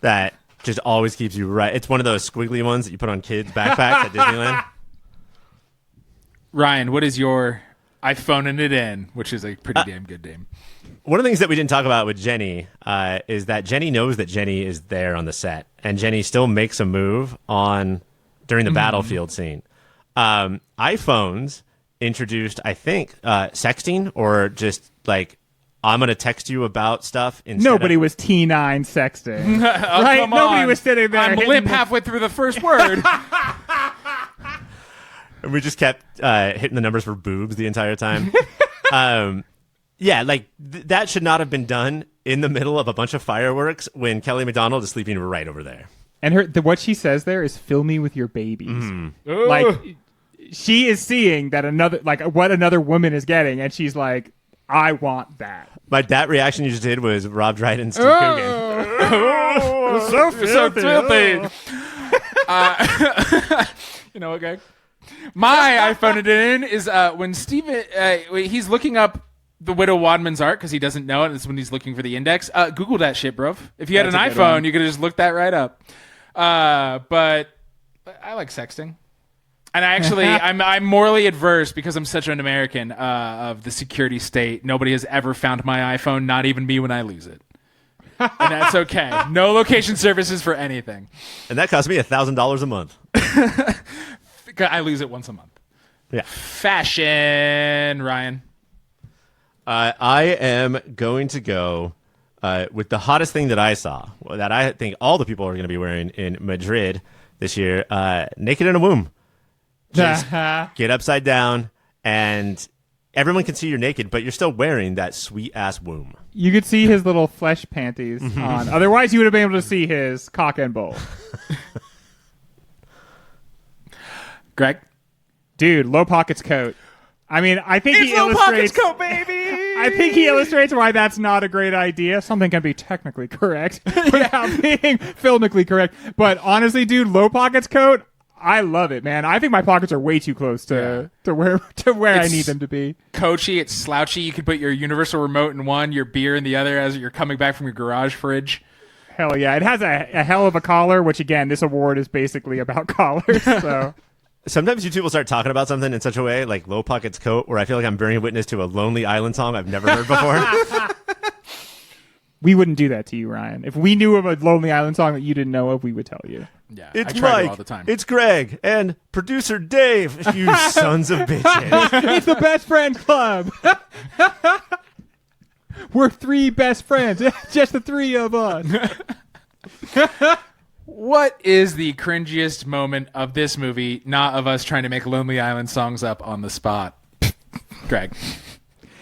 that just always keeps you right. It's one of those squiggly ones that you put on kids' backpacks at Disneyland. Ryan, what is your iPhoning it in, which is a pretty damn good name. One of the things that we didn't talk about with Jenny is that Jenny knows that Jenny is there on the set, and Jenny still makes a move during the battlefield scene. iPhones introduced, I think, sexting or just like, I'm going to text you about stuff. Nobody was T9 sexting. Right? Come Nobody on. was sitting there. I'm limp halfway through the first word. And we just kept hitting the numbers for boobs the entire time. Yeah, like that should not have been done in the middle of a bunch of fireworks when Kelly MacDonald is sleeping right over there. And what she says there is, "Fill me with your babies." Like she is seeing that what another woman is getting, and she's like, "I want that." That reaction you just did was Rob Brydon, Steve Coogan. So filthy. You know what, Greg? My iPhone it in is when Steven he's looking up the Widow Wadman's art because he doesn't know it. It's when he's looking for the index. Google that shit, bro. If you had an iPhone, you could have just looked that right up. But I like sexting. And I'm morally adverse because I'm such an American of the security state. Nobody has ever found my iPhone, not even me when I lose it. And that's okay. No location services for anything. And that cost me $1,000 a month. I lose it once a month. Yeah. Fashion, Ryan. I am going to go with the hottest thing that I saw, that I think all the people are going to be wearing in Madrid this year, naked in a womb. Just get upside down, and everyone can see you're naked, but you're still wearing that sweet-ass womb. You could see his little flesh panties on. Otherwise, you would have been able to see his cock and bowl. Greg? Dude, low pockets coat. I mean, I think It's he low illustrates... pockets coat, baby! I think he illustrates why that's not a great idea. Something can be technically correct without being filmically correct. But honestly, dude, low pockets coat, I love it, man. I think my pockets are way too close to where I need them to be. Coachy, it's slouchy. You could put your universal remote in one, your beer in the other as you're coming back from your garage fridge. Hell yeah. It has a hell of a collar, which again, this award is basically about collars. So Sometimes you two will start talking about something in such a way, like Low Pockets Coat, where I feel like I'm bearing witness to a Lonely Island song I've never heard before. We wouldn't do that to you, Ryan. If we knew of a Lonely Island song that you didn't know of, we would tell you. Yeah, It's I try to Mike. all the time. It's Greg and producer Dave. You sons of bitches. It's the best friend club. We're 3 best friends. Just the 3 of us. What is the cringiest moment of this movie, not of us trying to make Lonely Island songs up on the spot? Greg.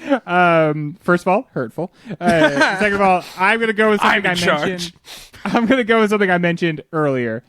First of all, hurtful. Second of all, I'm going to go with something I mentioned. I'm going to go with something I mentioned earlier.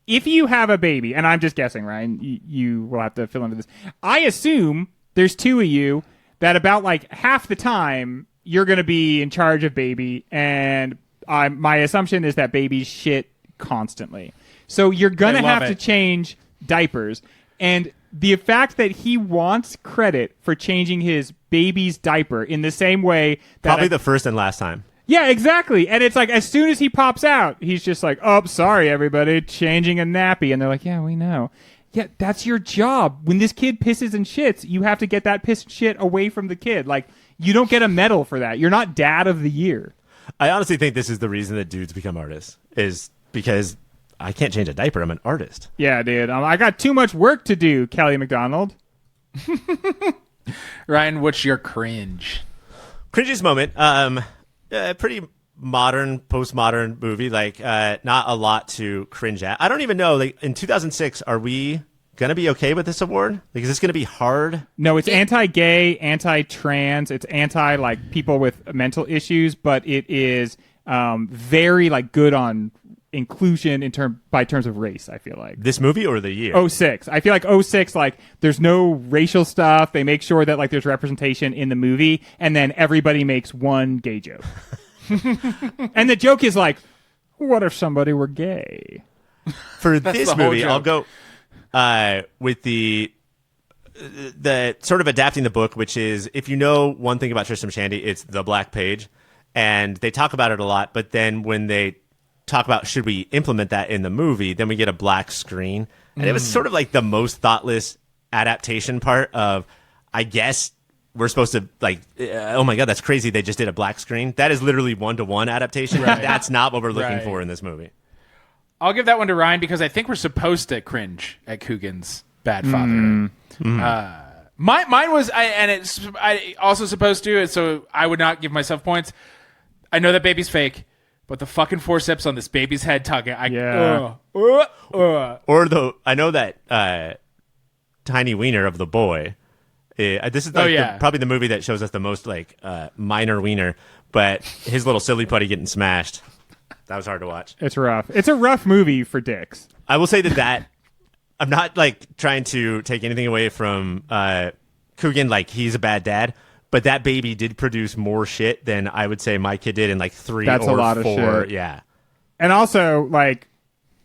If you have a baby, and I'm just guessing, Ryan, you will have to fill into this. I assume there's 2 of you that about like half the time you're going to be in charge of baby, and my assumption is that babies shit constantly. So you're going to have to change diapers. And the fact that he wants credit for changing his baby's diaper in the same way that Probably the first and last time. Yeah, exactly. And it's like as soon as he pops out, he's just like, "Oh, sorry everybody, changing a nappy." And they're like, "Yeah, we know." Yeah, that's your job. When this kid pisses and shits, you have to get that piss and shit away from the kid. Like, you don't get a medal for that. You're not dad of the year. I honestly think this is the reason that dudes become artists, is because I can't change a diaper. I'm an artist. Yeah, dude. I got too much work to do, Kelly McDonald. Ryan, what's your cringe? Cringiest moment. Pretty modern, postmodern movie. Like, not a lot to cringe at. I don't even know. Like, in 2006, are we gonna be okay with this award? Like, is this gonna be hard? No, it's anti-gay, anti-trans. It's anti like people with mental issues, but it is very like good on inclusion by terms of race. I feel like This movie or the year? 06. I feel like 06, like there's no racial stuff. They make sure that like there's representation in the movie, and then everybody makes one gay joke. And the joke is like, what if somebody were gay? For this the whole movie, I'll joke. go with the sort of adapting the book, which is, if you know one thing about Tristram Shandy, it's the black page, and they talk about it a lot. But then when they talk about should we implement that in the movie, then we get a black screen, and it was sort of like the most thoughtless adaptation part of, I guess we're supposed to like, oh my god, that's crazy, they just did a black screen. That is literally 1-to-1 adaptation. Right. That's not what we're looking Right. for in this movie. I'll give that one to Ryan because I think we're supposed to cringe at Coogan's bad father. Mine was, I also supposed to, and so I would not give myself points. I know that baby's fake, but the fucking forceps on this baby's head tugging. Yeah. Or I know that tiny wiener of the boy. This is like probably the movie that shows us the most like minor wiener, but his little silly putty getting smashed. That was hard to watch. It's rough. It's a rough movie for dicks. I will say that I'm not like trying to take anything away from Coogan. Like, he's a bad dad, but that baby did produce more shit than I would say my kid did in like 3 That's or a lot of 4. shit. Yeah. And also, like,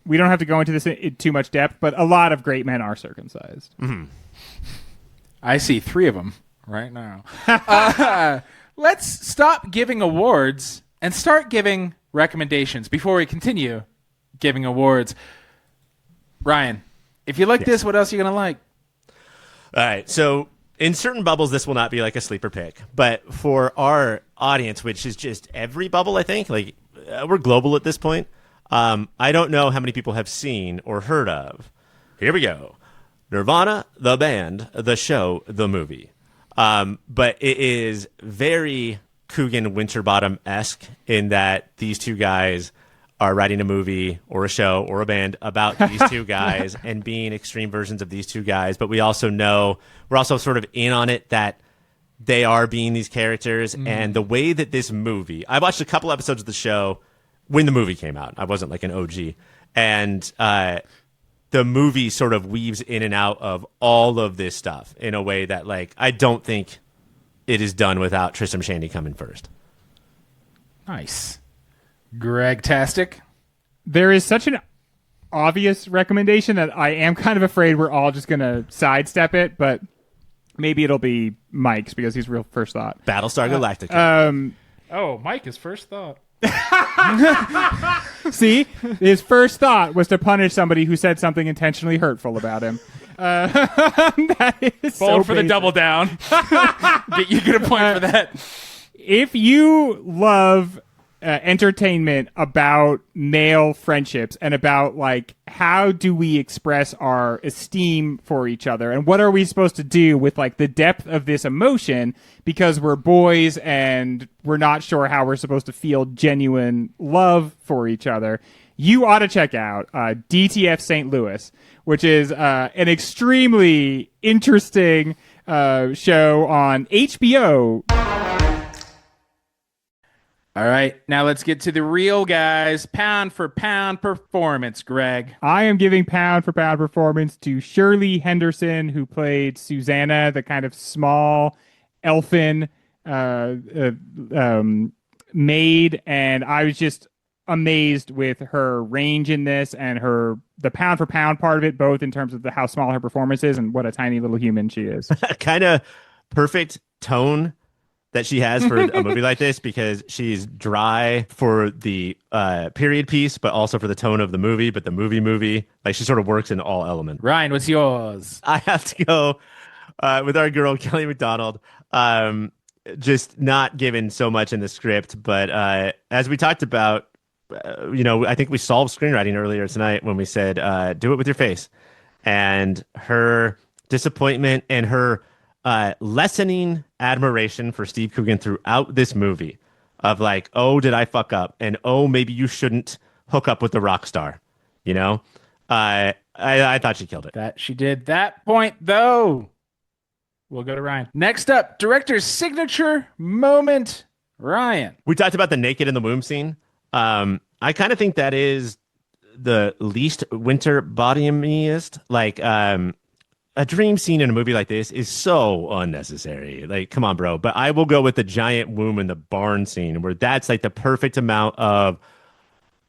we don't have to go into this in too much depth, but a lot of great men are circumcised. I see 3 of them right now. Let's stop giving awards and start giving recommendations before we continue giving awards. Ryan, if you like this, what else are you going to like? All right. So in certain bubbles, this will not be like a sleeper pick, but for our audience, which is just every bubble, I think, like we're global at this point. I don't know how many people have seen or heard of. Here we go. Nirvana, the band, the show, the movie. But it is very Coogan Winterbottom-esque in that these two guys are writing a movie or a show or a band about these two guys and being extreme versions of these two guys. But we also know, we're also sort of in on it that they are being these characters. And the way that this movie, I watched a couple episodes of the show when the movie came out. I wasn't like an OG. And the movie sort of weaves in and out of all of this stuff in a way that, like, I don't think it is done without Tristram Shandy coming first. Nice. Greg-tastic. There is such an obvious recommendation that I am kind of afraid we're all just going to sidestep it, but maybe it'll be Mike's because he's real first thought. Battlestar Galactica. Oh, Mike is first thought. See, his first thought was to punish somebody who said something intentionally hurtful about him. That is Bold so for the basic. double down. You get a point for that. If you love entertainment about male friendships and about like how do we express our esteem for each other and what are we supposed to do with like the depth of this emotion because we're boys and we're not sure how we're supposed to feel genuine love for each other. You ought to check out DTF St. Louis, which is an extremely interesting show on HBO. All right, now let's get to the real guys. Pound for pound performance, Greg. I am giving pound for pound performance to Shirley Henderson, who played Susanna, the kind of small elfin maid, and I was just amazed with her range in this and the pound for pound part of it, both in terms of how small her performance is and what a tiny little human she is. Kind of perfect tone that she has for a movie like this because she's dry for the period piece, but also for the tone of the movie. But the movie, like she sort of works in all elements. Ryan, what's yours? I have to go with our girl Kelly MacDonald. Just not given so much in the script, but as we talked about, I think we solved screenwriting earlier tonight when we said do it with your face, and her disappointment and her lessening admiration for Steve Coogan throughout this movie of like, oh, did I fuck up? And oh, maybe you shouldn't hook up with the rock star. I thought she killed it. That she did. That point, though. We'll go to Ryan. Next up, director's signature moment, Ryan. We talked about the naked in the womb scene. I kind of think that is the least winter bodymiest. Like, a dream scene in a movie like this is so unnecessary. Like, come on, bro. But I will go with the giant womb in the barn scene where that's like the perfect amount of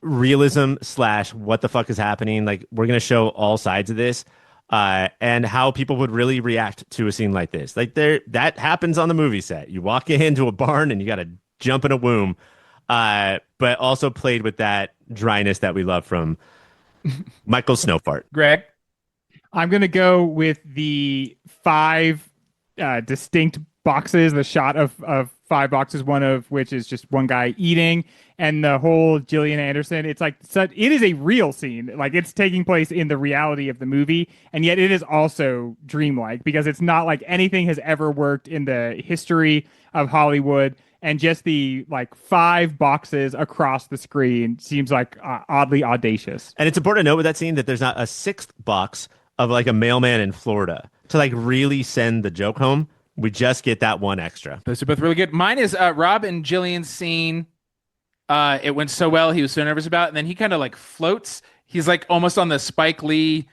realism / what the fuck is happening. Like, we're going to show all sides of this and how people would really react to a scene like this. Like, that happens on the movie set. You walk into a barn and you got to jump in a womb, but also played with that dryness that we love from Michael Snowfart. Greg? I'm going to go with the 5 distinct boxes, the shot of 5 boxes, one of which is just one guy eating, and the whole Gillian Anderson. It's like it is a real scene. Like, it's taking place in the reality of the movie, and yet it is also dreamlike because it's not like anything has ever worked in the history of Hollywood. And just the 5 boxes across the screen seems like oddly audacious. And it's important to note with that scene that there's not a 6th box of like a mailman in Florida to like really send the joke home. We just get that one extra. Those are both really good. Mine is Rob and Jillian's scene. It went so well. He was so nervous about it. And then he kind of like floats. He's like almost on the Spike Lee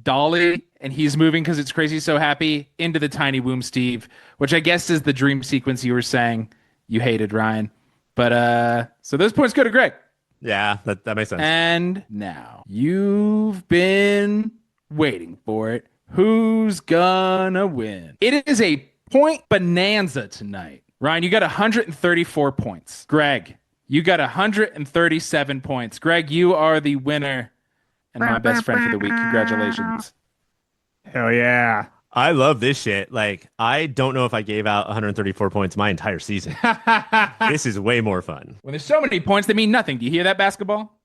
dolly and he's moving because it's crazy. So happy into the tiny womb, Steve, which I guess is the dream sequence you were saying you hated, Ryan. But so those points go to Greg. Yeah, that makes sense. And now you've been waiting for it. Who's gonna win? It is a point bonanza tonight. Ryan, you got 134 points. Greg, you got 137 points. Greg, you are the winner and my best friend for the week. Congratulations. Hell yeah. I love this shit. Like, I don't know if I gave out 134 points my entire season. This is way more fun. When there's so many points, they mean nothing. Do you hear that, basketball?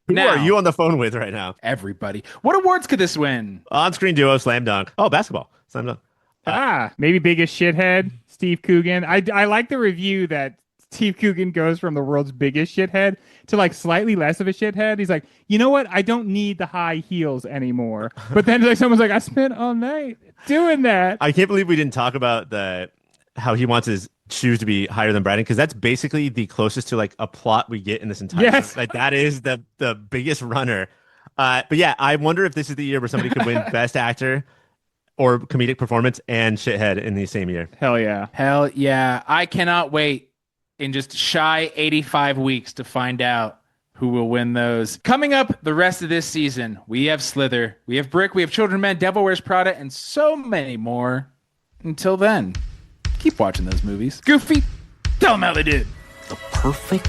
Who are you on the phone with right now? Everybody. What awards could this win? On-screen duo, slam dunk. Oh, basketball. Slam dunk. Maybe biggest shithead, Steve Coogan. I like the review that Steve Coogan goes from the world's biggest shithead to like slightly less of a shithead. He's like, you know what? I don't need the high heels anymore. But then like someone's like, I spent all night doing that. I can't believe we didn't talk about how he wants his shoes to be higher than Brydon, because that's basically the closest to like a plot we get in this entire thing. Like, that is the biggest runner. But yeah, I wonder if this is the year where somebody could win best actor or comedic performance and shithead in the same year. Hell yeah. Hell yeah. I cannot wait in just shy 85 weeks to find out who will win those. Coming up the rest of this season, we have Slither, we have Brick, we have Children of Men, Devil Wears Prada, and so many more. Until then, keep watching those movies. Goofy, tell them how they did. The perfect